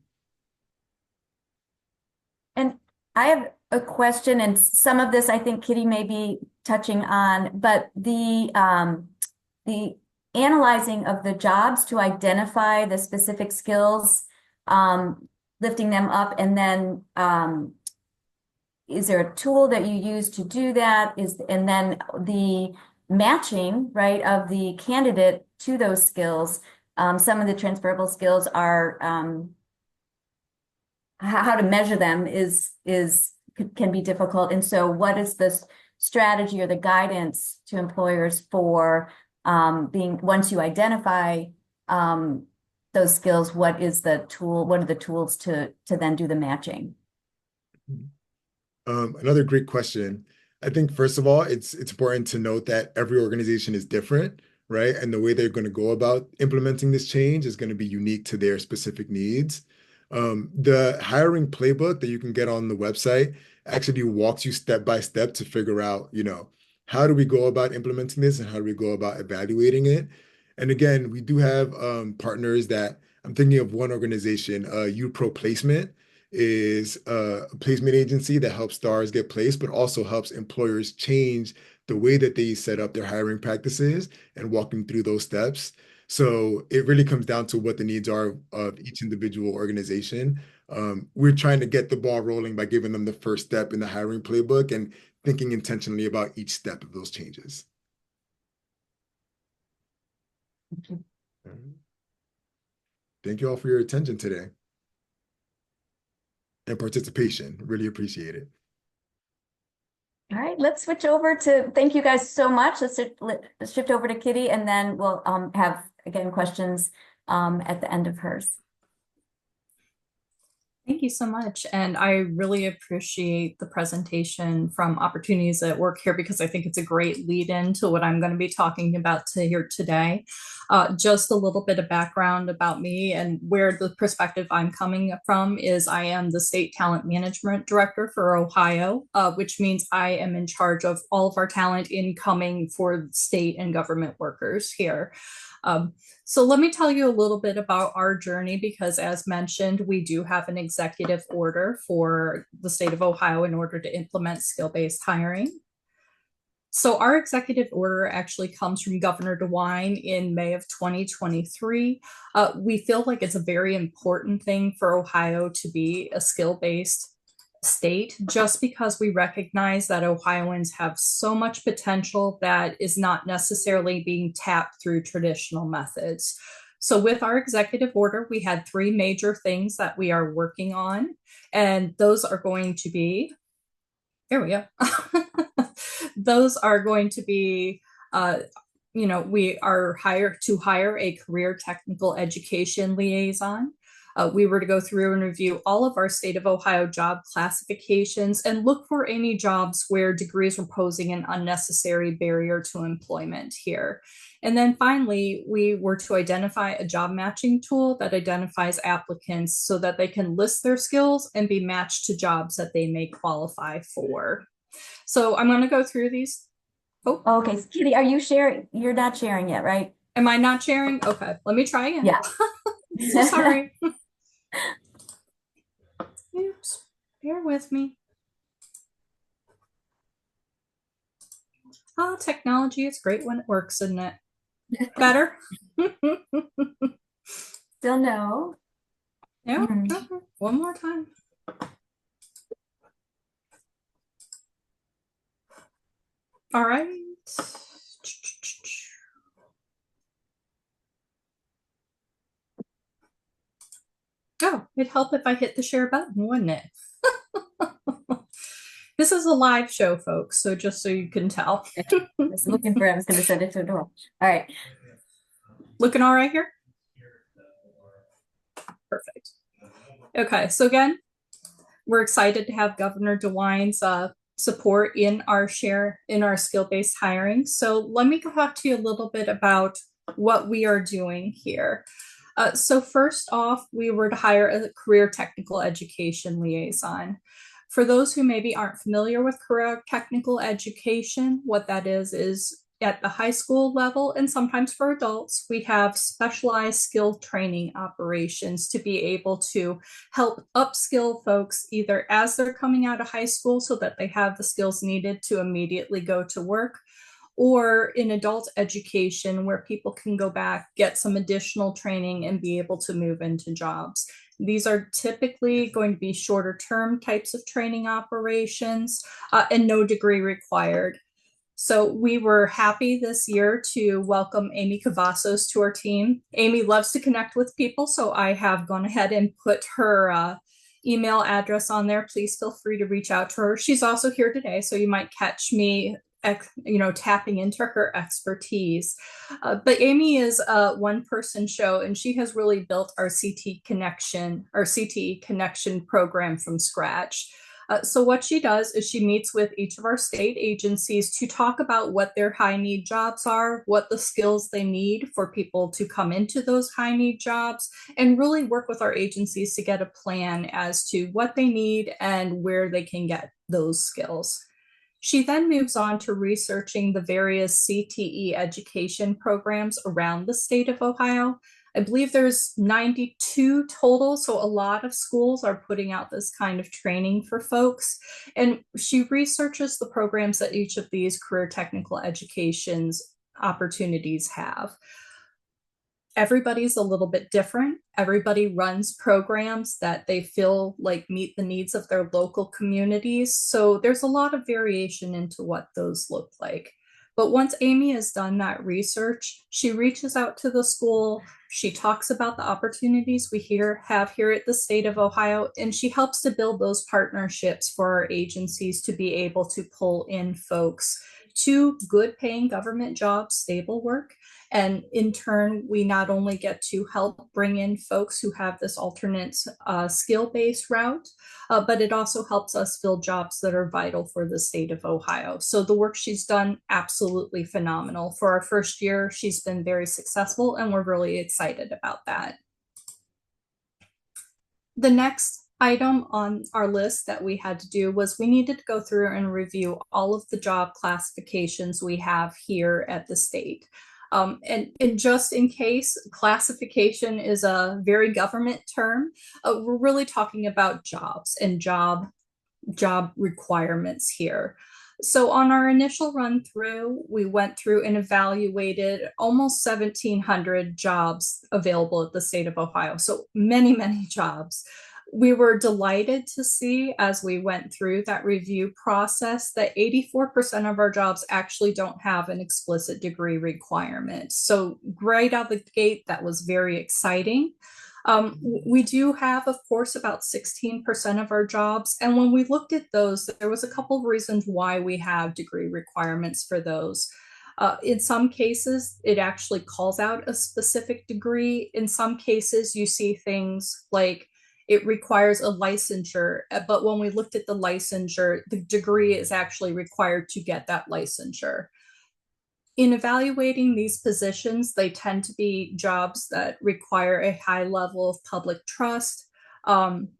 J: And I have a question, and some of this I think Kitty may be touching on, but the analyzing of the jobs to identify the specific skills, lifting them up, and then is there a tool that you use to do that? And then the matching, right, of the candidate to those skills. Some of the transferable skills are how to measure them can be difficult. And so what is this strategy or the guidance to employers for once you identify those skills, what is the tool, what are the tools to then do the matching?
B: Another great question. I think first of all, it's important to note that every organization is different, right? And the way they're going to go about implementing this change is going to be unique to their specific needs. The hiring playbook that you can get on the website actually walks you step by step to figure out, how do we go about implementing this and how do we go about evaluating it? And again, we do have partners that I'm thinking of one organization, UPro Placement is a placement agency that helps stars get placed, but also helps employers change the way that they set up their hiring practices and walking through those steps. So it really comes down to what the needs are of each individual organization. We're trying to get the ball rolling by giving them the first step in the hiring playbook and thinking intentionally about each step of those changes. Thank you all for your attention today and participation. Really appreciate it.
J: All right, let's switch over to, thank you guys so much. Let's shift over to Kitty, and then we'll have, again, questions at the end of hers.
L: Thank you so much. And I really appreciate the presentation from Opportunities at Work here, because I think it's a great lead in to what I'm going to be talking about here today. Just a little bit of background about me and where the perspective I'm coming from is I am the State Talent Management Director for Ohio, which means I am in charge of all of our talent incoming for state and government workers here. So let me tell you a little bit about our journey, because as mentioned, we do have an executive order for the state of Ohio in order to implement skill-based hiring. So our executive order actually comes from Governor DeWine in May of 2023. We feel like it's a very important thing for Ohio to be a skill-based state, just because we recognize that Ohioans have so much potential that is not necessarily being tapped through traditional methods. So with our executive order, we had 3 major things that we are working on, and those are going to be, here we go. Those are going to be, we are hired to hire a career technical education liaison. We were to go through and review all of our state of Ohio job classifications and look for any jobs where degrees were posing an unnecessary barrier to employment here. And then finally, we were to identify a job matching tool that identifies applicants so that they can list their skills and be matched to jobs that they may qualify for. So I'm going to go through these. Oh,
J: okay. Kitty, are you sharing? You're not sharing yet, right?
L: Am I not sharing? Okay, let me try again.
J: Yeah.
L: So sorry. Oops, bear with me. Oh, technology is great when it works, isn't it? Better?
J: Still no.
L: Yeah, one more time. All right. Oh, it'd help if I hit the share button, wouldn't it? This is a live show, folks, so just so you can tell.
J: I was looking for it. I was going to send it to Nicole. All right.
L: Looking all right here? Perfect. Okay, so again, we're excited to have Governor DeWine's support in our skill-based hiring. So let me talk to you a little bit about what we are doing here. So first off, we were to hire a career technical education liaison. For those who maybe aren't familiar with career technical education, what that is at the high school level, and sometimes for adults, we have specialized skill training operations to be able to help upskill folks either as they're coming out of high school so that they have the skills needed to immediately go to work, or in adult education where people can go back, get some additional training, and be able to move into jobs. These are typically going to be shorter term types of training operations and no degree required. So we were happy this year to welcome Amy Cavazos to our team. Amy loves to connect with people, so I have gone ahead and put her email address on there. Please feel free to reach out to her. She's also here today, so you might catch me tapping into her expertise. But Amy is a one-person show, and she has really built our CTE Connection program from scratch. So what she does is she meets with each of our state agencies to talk about what their high need jobs are, what the skills they need for people to come into those high need jobs, and really work with our agencies to get a plan as to what they need and where they can get those skills. She then moves on to researching the various CTE education programs around the state of Ohio. I believe there's 92 total, so a lot of schools are putting out this kind of training for folks. And she researches the programs that each of these career technical educations opportunities have. Everybody's a little bit different. Everybody runs programs that they feel like meet the needs of their local communities. So there's a lot of variation into what those look like. But once Amy has done that research, she reaches out to the school, she talks about the opportunities we have here at the state of Ohio, and she helps to build those partnerships for our agencies to be able to pull in folks to good paying government jobs, stable work. And in turn, we not only get to help bring in folks who have this alternate skill-based route, but it also helps us fill jobs that are vital for the state of Ohio. So the work she's done, absolutely phenomenal. For our first year, she's been very successful, and we're really excited about that. The next item on our list that we had to do was we needed to go through and review all of the job classifications we have here at the state. And just in case, classification is a very government term, we're really talking about jobs and job requirements here. So on our initial run through, we went through and evaluated almost 1,700 jobs available at the state of Ohio. So many, many jobs. We were delighted to see as we went through that review process that 84% of our jobs actually don't have an explicit degree requirement. So right out the gate, that was very exciting. We do have, of course, about 16% of our jobs. And when we looked at those, there was a couple of reasons why we have degree requirements for those. In some cases, it actually calls out a specific degree. In some cases, you see things like it requires a licensure, but when we looked at the licensure, the degree is actually required to get that licensure. In evaluating these positions, they tend to be jobs that require a high level of public trust.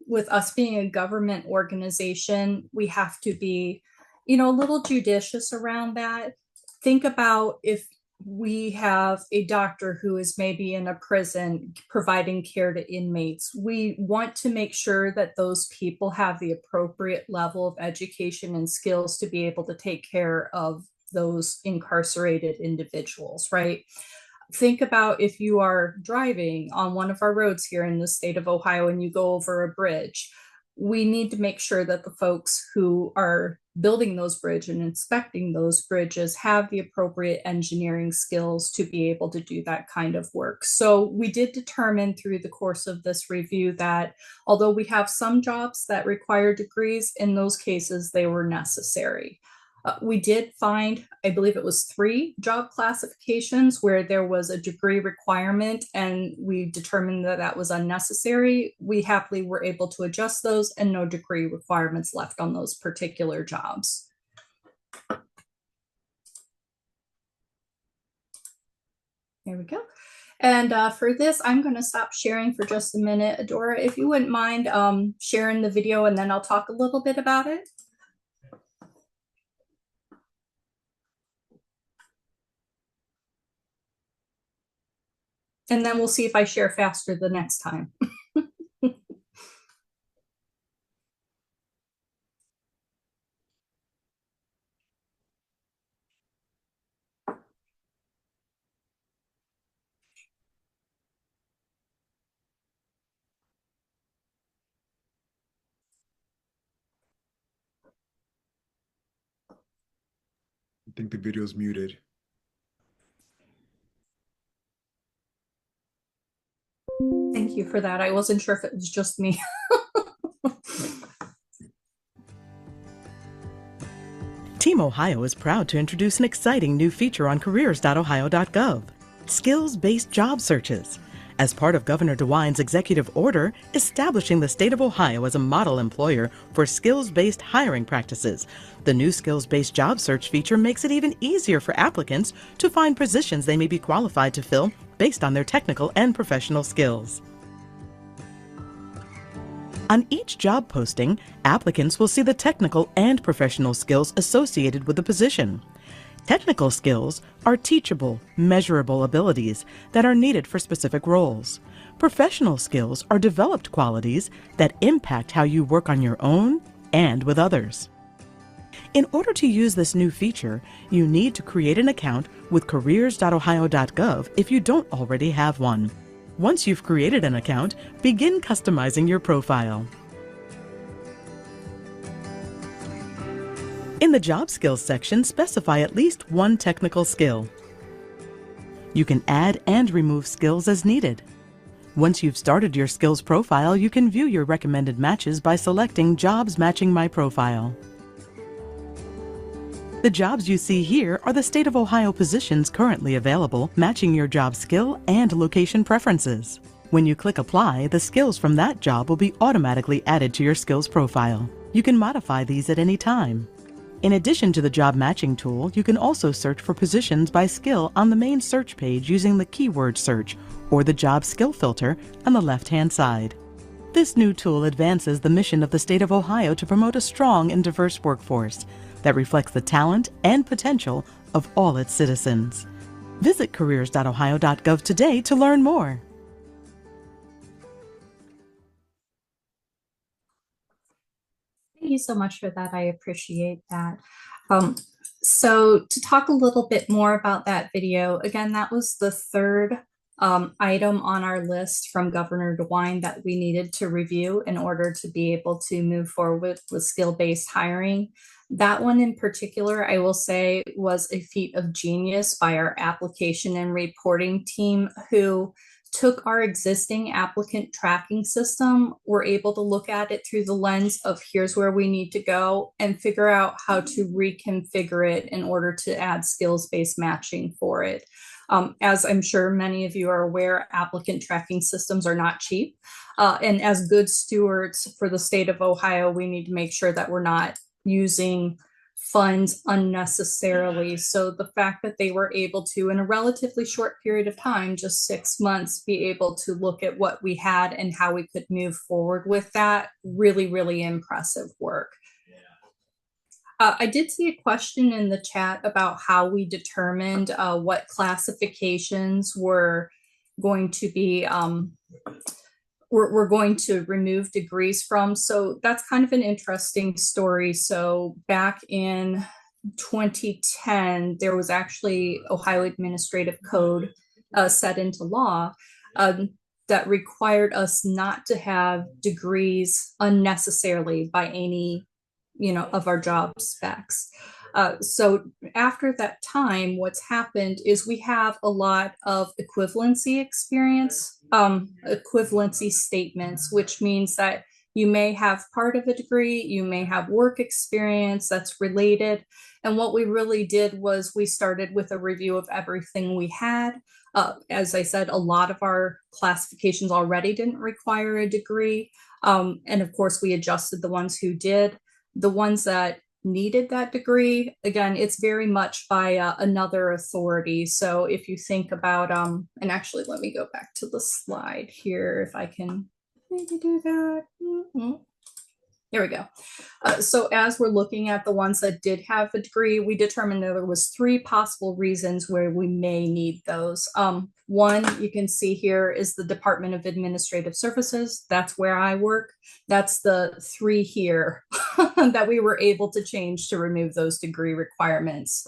L: With us being a government organization, we have to be, a little judicious around that. Think about if we have a doctor who is maybe in a prison providing care to inmates. We want to make sure that those people have the appropriate level of education and skills to be able to take care of those incarcerated individuals, right? Think about if you are driving on one of our roads here in the state of Ohio and you go over a bridge. we need to make sure that the folks who are building those bridges and inspecting those bridges have the appropriate engineering skills to be able to do that kind of work. So we did determine through the course of this review that although we have some jobs that require degrees, in those cases they were necessary. We did find, I believe it was 3 job classifications where there was a degree requirement and we determined that that was unnecessary. We happily were able to adjust those and no degree requirements left on those particular jobs. There we go. And for this, I'm going to stop sharing for just a minute. Adora, if you wouldn't mind sharing the video and then I'll talk a little bit about it. And then we'll see if I share faster the next time.
B: I think the video's muted.
L: Thank you for that. I wasn't sure if it was just me.
M: Team Ohio is proud to introduce an exciting new feature on careers.ohio.gov, skills-based job searches. As part of Governor DeWine's executive order establishing the state of Ohio as a model employer for skills-based hiring practices, the new skills-based job search feature makes it even easier for applicants to find positions they may be qualified to fill based on their technical and professional skills. On each job posting, applicants will see the technical and professional skills associated with the position. Technical skills are teachable, measurable abilities that are needed for specific roles. Professional skills are developed qualities that impact how you work on your own and with others. In order to use this new feature, you need to create an account with careers.ohio.gov if you don't already have one. Once you've created an account, begin customizing your profile. In the Job Skills section, specify at least one technical skill. You can add and remove skills as needed. Once you've started your skills profile, you can view your recommended matches by selecting Jobs Matching My Profile. The jobs you see here are the state of Ohio positions currently available, matching your job skill and location preferences. When you click Apply, the skills from that job will be automatically added to your skills profile. You can modify these at any time. In addition to the job matching tool, you can also search for positions by skill on the main search page using the keyword search or the job skill filter on the left-hand side. This new tool advances the mission of the state of Ohio to promote a strong and diverse workforce that reflects the talent and potential of all its citizens. Visit careers.ohio.gov today to learn more.
L: Thank you so much for that. I appreciate that. So to talk a little bit more about that video, again, that was the third item on our list from Governor DeWine that we needed to review in order to be able to move forward with skill-based hiring. That one in particular, I will say, was a feat of genius by our application and reporting team who took our existing applicant tracking system, were able to look at it through the lens of here's where we need to go and figure out how to reconfigure it in order to add skills-based matching for it. As I'm sure many of you are aware, applicant tracking systems are not cheap. And as good stewards for the state of Ohio, we need to make sure that we're not using funds unnecessarily. So the fact that they were able to, in a relatively short period of time, just 6 months, be able to look at what we had and how we could move forward with that, really, really impressive work. I did see a question in the chat about how we determined what classifications were going to be we're going to remove degrees from. So that's kind of an interesting story. So back in 2010, there was actually Ohio Administrative Code set into law that required us not to have degrees unnecessarily by any, of our job specs. So after that time, what's happened is we have a lot of equivalency experience, equivalency statements, which means that you may have part of a degree, you may have work experience that's related. And what we really did was we started with a review of everything we had. As I said, a lot of our classifications already didn't require a degree. And of course, we adjusted the ones who did. The ones that needed that degree, again, it's very much by another authority. So if you think about, and actually let me go back to the slide here if I can maybe do that. There we go. So as we're looking at the ones that did have a degree, we determined that there was 3 possible reasons where we may need those. One you can see here is the Department of Administrative Services. That's where I work. That's the 3 here that we were able to change to remove those degree requirements.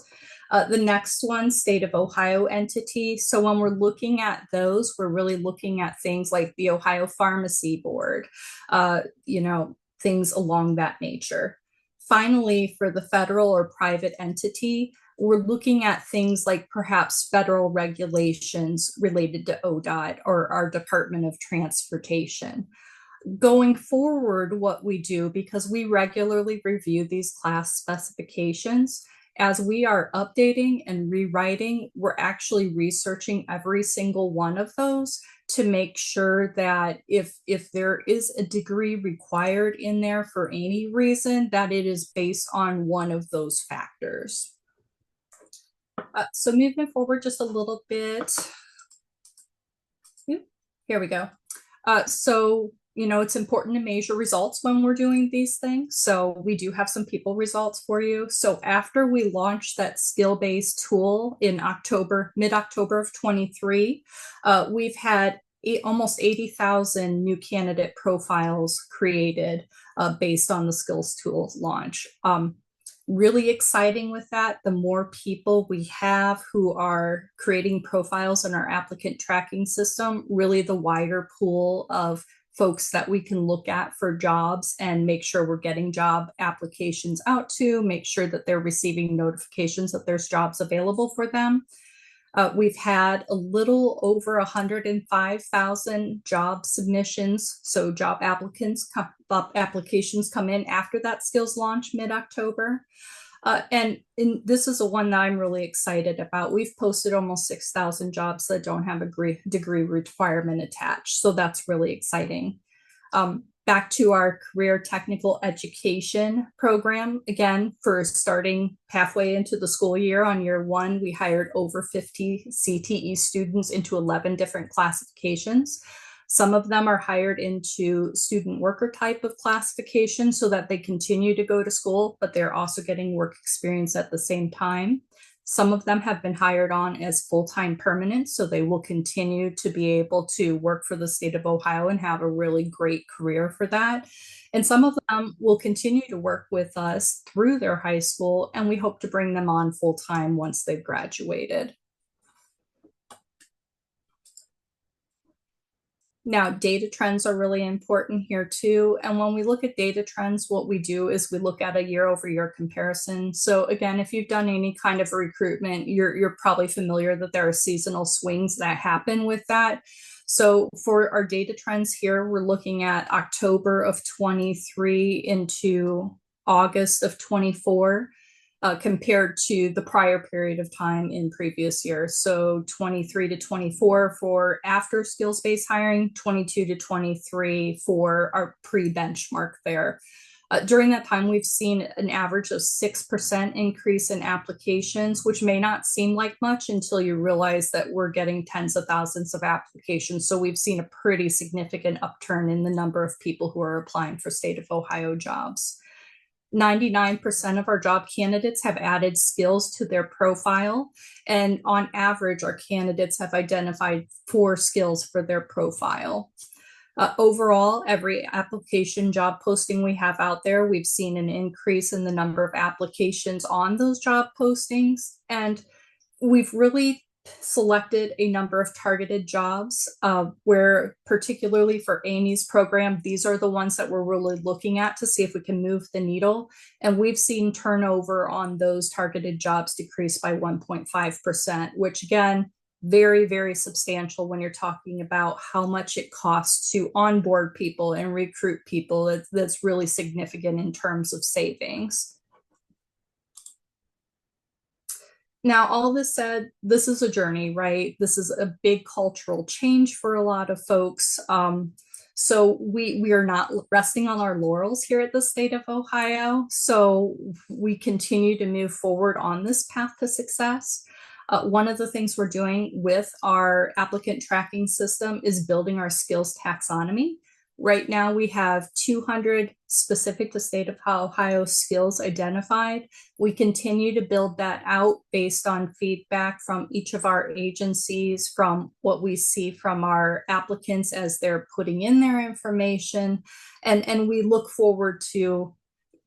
L: The next one, State of Ohio entity. So when we're looking at those, we're really looking at things like the Ohio Pharmacy Board, things along that nature. Finally, for the federal or private entity, we're looking at things like perhaps federal regulations related to ODOT or our Department of Transportation. Going forward, what we do, because we regularly review these class specifications, as we are updating and rewriting, we're actually researching every single one of those to make sure that if there is a degree required in there for any reason, that it is based on one of those factors. So moving forward just a little bit. Here we go. So it's important to measure results when we're doing these things. So we do have some people results for you. So after we launched that skill-based tool in mid-October of 23, we've had almost 80,000 new candidate profiles created based on the skills tools launch. Really exciting with that. The more people we have who are creating profiles in our applicant tracking system, really the wider pool of folks that we can look at for jobs and make sure we're getting job applications out to, make sure that they're receiving notifications that there's jobs available for them. We've had a little over 105,000 job submissions, so job applications come in after that skills launch mid-October. And this is a one that I'm really excited about. We've posted almost 6,000 jobs that don't have a degree requirement attached. So that's really exciting. Back to our career technical education program. Again, for starting halfway into the school year on year 1, we hired over 50 CTE students into 11 different classifications. Some of them are hired into student worker type of classification so that they continue to go to school, but they're also getting work experience at the same time. Some of them have been hired on as full-time permanent, so they will continue to be able to work for the state of Ohio and have a really great career for that. And some of them will continue to work with us through their high school, and we hope to bring them on full-time once they've graduated. Now, data trends are really important here too. And when we look at data trends, what we do is we look at a year-over-year comparison. So again, if you've done any kind of recruitment, you're probably familiar that there are seasonal swings that happen with that. So for our data trends here, we're looking at October of 23 into August of 24. Compared to the prior period of time in previous years. So 23 to 24 for after skills-based hiring, 22 to 23 for our pre-benchmark there. During that time, we've seen an average of 6% increase in applications, which may not seem like much until you realize that we're getting tens of thousands of applications. So we've seen a pretty significant upturn in the number of people who are applying for state of Ohio jobs. 99% of our job candidates have added skills to their profile. And on average, our candidates have identified 4 skills for their profile. Overall, every application job posting we have out there, we've seen an increase in the number of applications on those job postings. And we've really selected a number of targeted jobs where, particularly for Amy's program, these are the ones that we're really looking at to see if we can move the needle. And we've seen turnover on those targeted jobs decrease by 1.5%, which again, very, very substantial when you're talking about how much it costs to onboard people and recruit people. That's really significant in terms of savings. Now, all this said, this is a journey, right? This is a big cultural change for a lot of folks. So we are not resting on our laurels here at the state of Ohio. So we continue to move forward on this path to success. One of the things we're doing with our applicant tracking system is building our skills taxonomy. Right now, we have 200 specific to state of Ohio skills identified. We continue to build that out based on feedback from each of our agencies, from what we see from our applicants as they're putting in their information. And we look forward to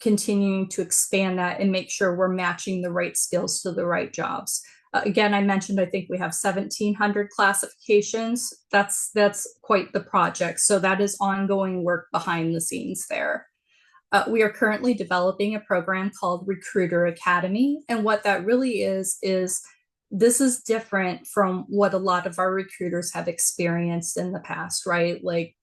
L: continuing to expand that and make sure we're matching the right skills to the right jobs. Again, I mentioned, I think we have 1,700 classifications. That's quite the project. So that is ongoing work behind the scenes there. We are currently developing a program called Recruiter Academy. And what that really is this is different from what a lot of our recruiters have experienced in the past, right? Like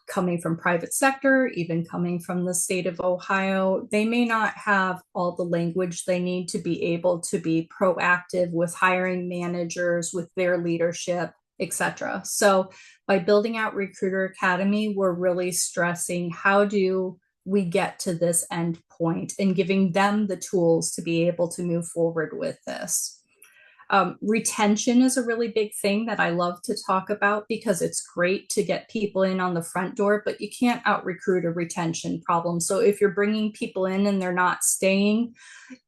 L: coming from private sector, even coming from the state of Ohio, they may not have all the language they need to be able to be proactive with hiring managers, with their leadership, etc. So by building out Recruiter Academy, we're really stressing how do we get to this end point and giving them the tools to be able to move forward with this. Retention is a really big thing that I love to talk about because it's great to get people in on the front door, but you can't out recruit a retention problem. So if you're bringing people in and they're not staying,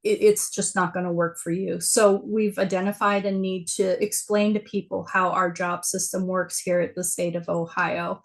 L: it's just not going to work for you. So we've identified a need to explain to people how our job system works here at the state of Ohio.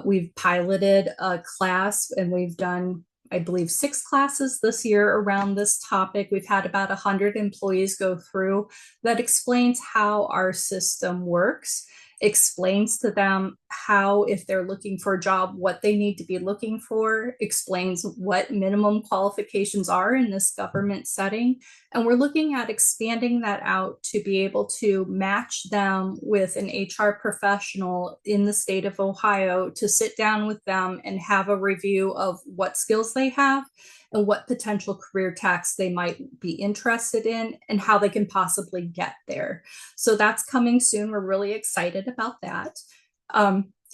L: We've piloted a class and we've done, I believe, 6 classes this year around this topic. We've had about 100 employees go through that explains how our system works, explains to them how, if they're looking for a job, what they need to be looking for, explains what minimum qualifications are in this government setting. And we're looking at expanding that out to be able to match them with an HR professional in the state of Ohio to sit down with them and have a review of what skills they have and what potential career tracks they might be interested in and how they can possibly get there. So that's coming soon. We're really excited about that.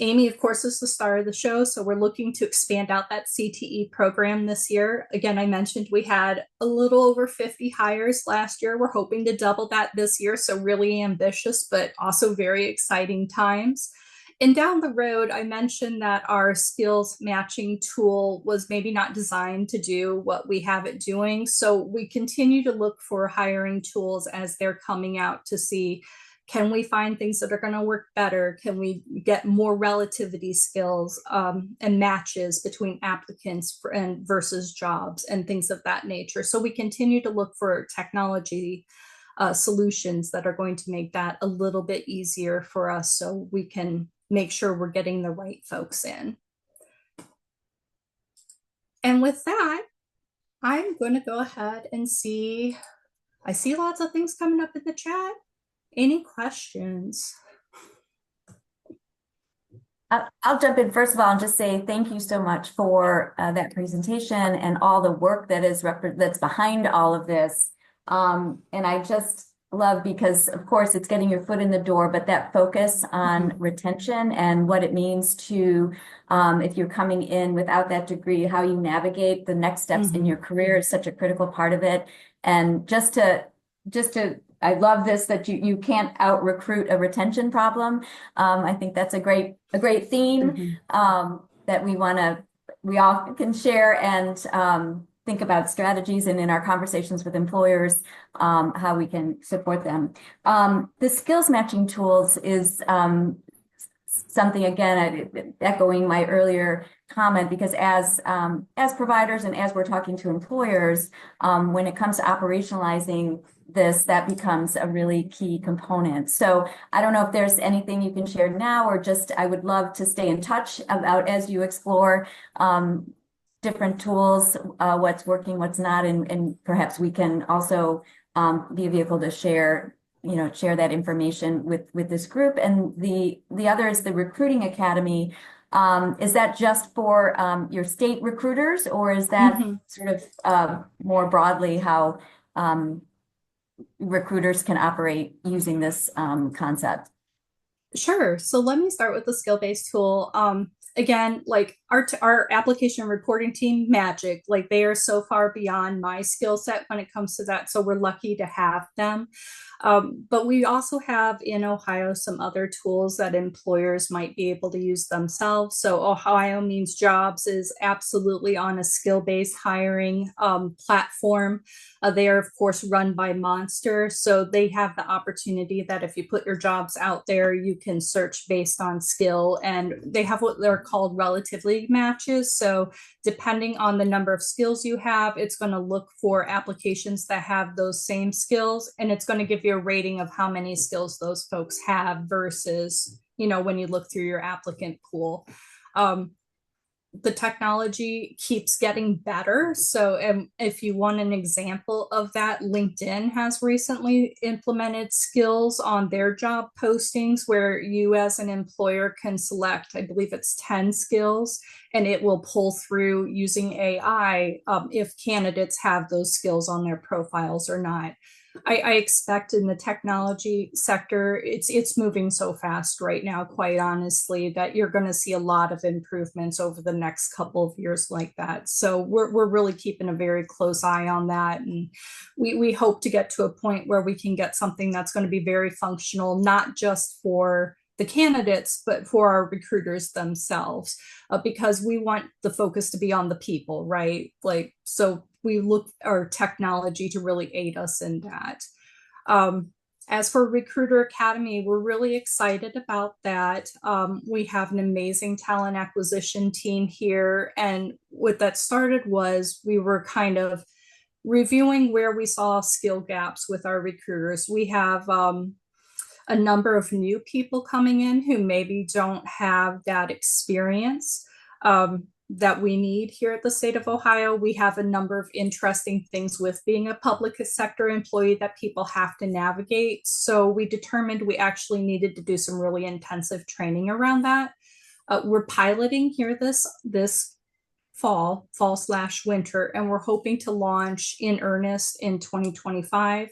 L: Amy, of course, is the star of the show. So we're looking to expand out that CTE program this year. Again, I mentioned we had a little over 50 hires last year. We're hoping to double that this year. So really ambitious, but also very exciting times. And down the road, I mentioned that our skills matching tool was maybe not designed to do what we have it doing. So we continue to look for hiring tools as they're coming out to see, can we find things that are going to work better? Can we get more relativity skills and matches between applicants and versus jobs and things of that nature? So we continue to look for technology solutions that are going to make that a little bit easier for us so we can make sure we're getting the right folks in. And with that, I'm going to go ahead and see, I see lots of things coming up in the chat. Any questions?
J: I'll jump in first of all and just say thank you so much for that presentation and all the work that is that's behind all of this. And I just love, because of course it's getting your foot in the door, but that focus on retention and what it means to, if you're coming in without that degree, how you navigate the next steps in your career is such a critical part of it. And just to, I love this, that you can't out recruit a retention problem. I think that's a great theme that we all can share and think about strategies, and in our conversations with employers, how we can support them. The skills matching tools is something, again, echoing my earlier comment, because as providers and as we're talking to employers, when it comes to operationalizing this, that becomes a really key component. So I don't know if there's anything you can share now, or just I would love to stay in touch about as you explore different tools, what's working, what's not, and perhaps we can also be a vehicle to share that information with this group. And the other is the Recruiting Academy. Is that just for your state recruiters, or is that sort of more broadly how recruiters can operate using this concept?
L: Sure. So let me start with the skill-based tool. Again, like our application reporting team, magic, like they are so far beyond my skill set when it comes to that. So we're lucky to have them. But we also have in Ohio some other tools that employers might be able to use themselves. So Ohio Means Jobs is absolutely on a skill-based hiring platform. They are, of course, run by Monster. So they have the opportunity that if you put your jobs out there, you can search based on skill. And they have what they're called relatively matches. So depending on the number of skills you have, it's going to look for applications that have those same skills. And it's going to give you a rating of how many skills those folks have versus, when you look through your applicant pool. The technology keeps getting better. So if you want an example of that, LinkedIn has recently implemented skills on their job postings where you as an employer can select, I believe it's 10 skills, and it will pull through using AI if candidates have those skills on their profiles or not. I expect in the technology sector, it's moving so fast right now, quite honestly, that you're going to see a lot of improvements over the next couple of years like that. So we're really keeping a very close eye on that. And we hope to get to a point where we can get something that's going to be very functional, not just for the candidates, but for our recruiters themselves, because we want the focus to be on the people, right? Like, so we look our technology to really aid us in that. As for Recruiter Academy, we're really excited about that. We have an amazing talent acquisition team here. And what that started was we were kind of reviewing where we saw skill gaps with our recruiters. We have a number of new people coming in who maybe don't have that experience that we need here at the state of Ohio. We have a number of interesting things with being a public sector employee that people have to navigate. So we determined we actually needed to do some really intensive training around that. We're piloting here this fall/winter, and we're hoping to launch in earnest in 2025.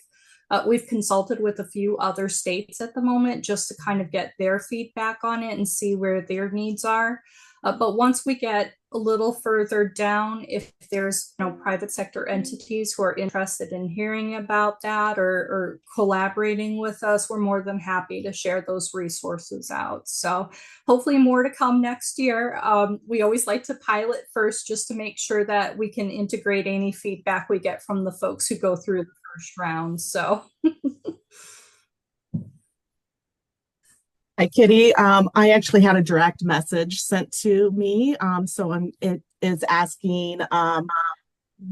L: We've consulted with a few other states at the moment just to kind of get their feedback on it and see where their needs are. But once we get a little further down, if there's private sector entities who are interested in hearing about that or collaborating with us, we're more than happy to share those resources out. So hopefully more to come next year. We always like to pilot first just to make sure that we can integrate any feedback we get from the folks who go through the first round. So
N: Hi, Kitty. I actually had a direct message sent to me. It is asking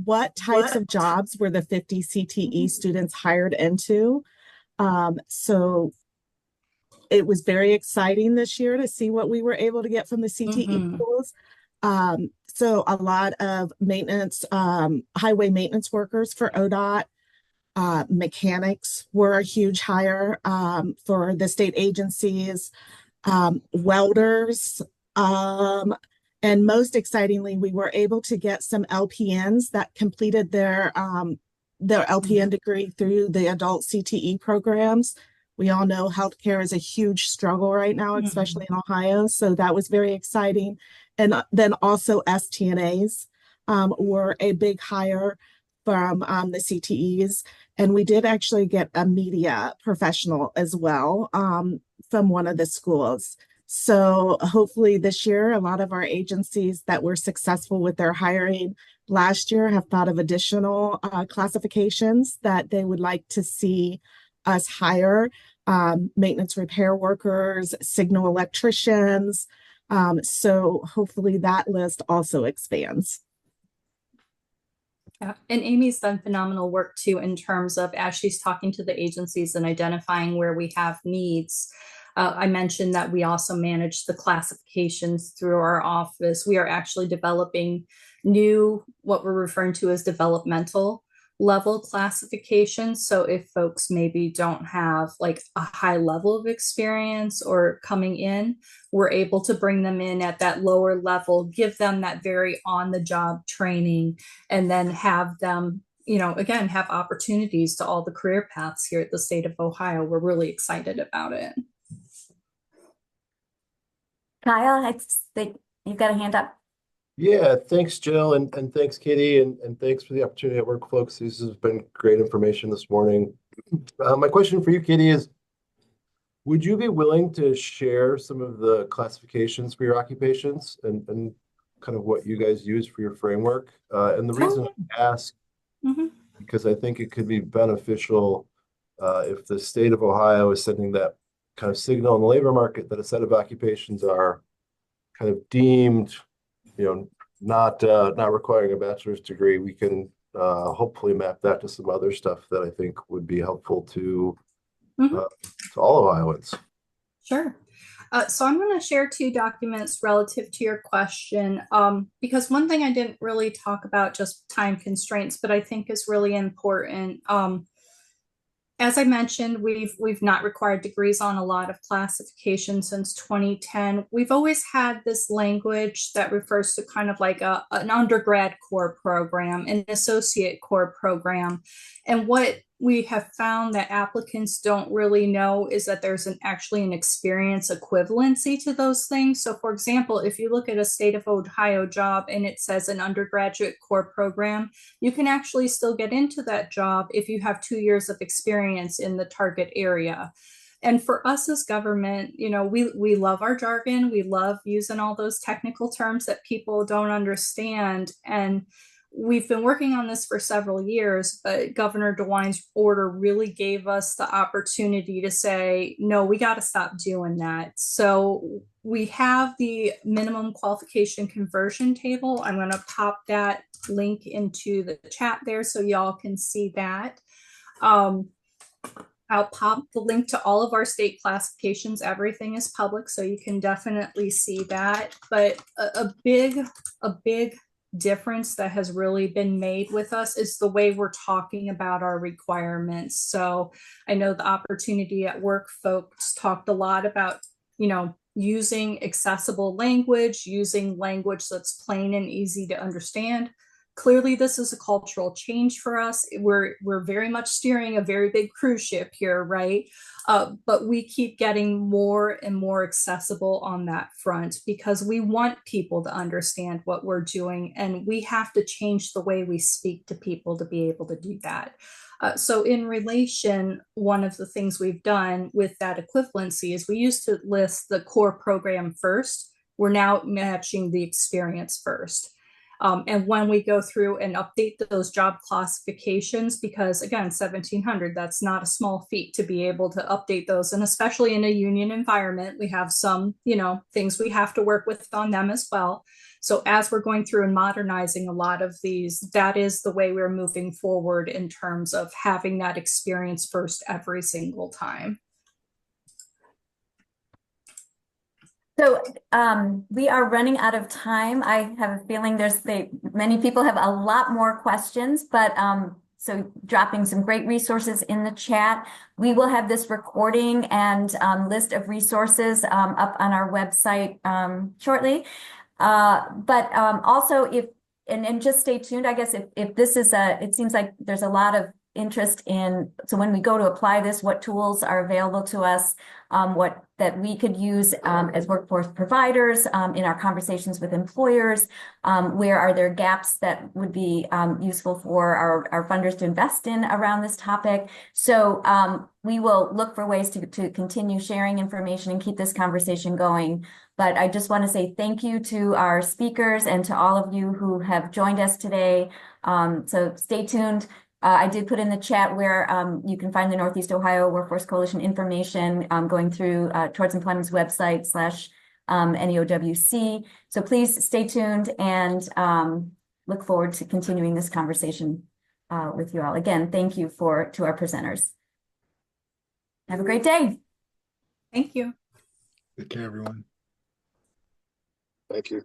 N: what types of jobs were the 50 CTE students hired into? So it was very exciting this year to see what we were able to get from the CTE pools. So a lot of maintenance, highway maintenance workers for ODOT. Mechanics were a huge hire for the state agencies, welders, and most excitingly, we were able to get some LPNs that completed their LPN degree through the adult CTE programs. We all know healthcare is a huge struggle right now, especially in Ohio, so that was very exciting. And then also STNAs were a big hire from the CTEs. And we did actually get a media professional as well from one of the schools. So hopefully this year, a lot of our agencies that were successful with their hiring last year have thought of additional classifications that they would like to see us hire. maintenance repair workers, signal electricians. So hopefully that list also expands.
L: Yeah. And Amy's done phenomenal work too, in terms of as she's talking to the agencies and identifying where we have needs. I mentioned that we also manage the classifications through our office. We are actually developing new, what we're referring to as developmental level classifications. So if folks maybe don't have like a high level of experience or coming in, we're able to bring them in at that lower level, give them that very on the job training, and then have them, you know, again, have opportunities to all the career paths here at the state of Ohio. We're really excited about it.
J: Kyle, I think you've got a hand up.
O: Yeah, thanks, Jill, and thanks, Katie, and thanks for the opportunity at work, folks. This has been great information this morning. My question for you, Katie, is would you be willing to share some of the classifications for your occupations and kind of what you guys use for your framework? And the reason I ask, because I think it could be beneficial if the state of Ohio is sending that kind of signal in the labor market that a set of occupations are kind of deemed, you know, not requiring a bachelor's degree. We can hopefully map that to some other stuff that I think would be helpful to all Ohioans.
L: Sure. So I'm going to share two documents relative to your question, because one thing I didn't really talk about, just time constraints, but I think is really important. As I mentioned, we've not required degrees on a lot of classifications since 2010. We've always had this language that refers to kind of like an undergrad core program, an associate core program. And what we have found that applicants don't really know is that there's actually an experience equivalency to those things. So for example, if you look at a state of Ohio job and it says an undergraduate core program, you can actually still get into that job if you have 2 years of experience in the target area. And for us as government, you know, we love our jargon. We love using all those technical terms that people don't understand. And we've been working on this for several years, but Governor DeWine's order really gave us the opportunity to say, no, we got to stop doing that. So we have the minimum qualification conversion table. I'm going to pop that link into the chat there so y'all can see that. I'll pop the link to all of our state classifications. Everything is public, so you can definitely see that. But a big difference that has really been made with us is the way we're talking about our requirements. So I know the opportunity at work folks talked a lot about, you know, using accessible language, using language that's plain and easy to understand. Clearly, this is a cultural change for us. We're very much steering a very big cruise ship here, right? But we keep getting more and more accessible on that front because we want people to understand what we're doing, and we have to change the way we speak to people to be able to do that. So in relation, one of the things we've done with that equivalency is we used to list the core program first. We're now matching the experience first. And when we go through and update those job classifications, because again, 1,700, that's not a small feat to be able to update those. And especially in a union environment, we have some, you know, things we have to work with on them as well. So as we're going through and modernizing a lot of these, that is the way we're moving forward in terms of having that experience first every single time.
J: So we are running out of time. I have a feeling many people have a lot more questions, but so dropping some great resources in the chat. We will have this recording and list of resources up on our website shortly. But also and just stay tuned, I guess, if this is it seems like there's a lot of interest in, so when we go to apply this, what tools are available to us, what that we could use as workforce providers in our conversations with employers, where are there gaps that would be useful for our funders to invest in around this topic. So we will look for ways to continue sharing information and keep this conversation going. But I just want to say thank you to our speakers and to all of you who have joined us today. So stay tuned. I did put in the chat where you can find the Northeast Ohio Workforce Coalition information going through Towards Employment's website / NEOWC. So please stay tuned and look forward to continuing this conversation with you all. Again, thank you to our presenters. Have a great day.
L: Thank you.
B: Take care, everyone.
O: Thank you.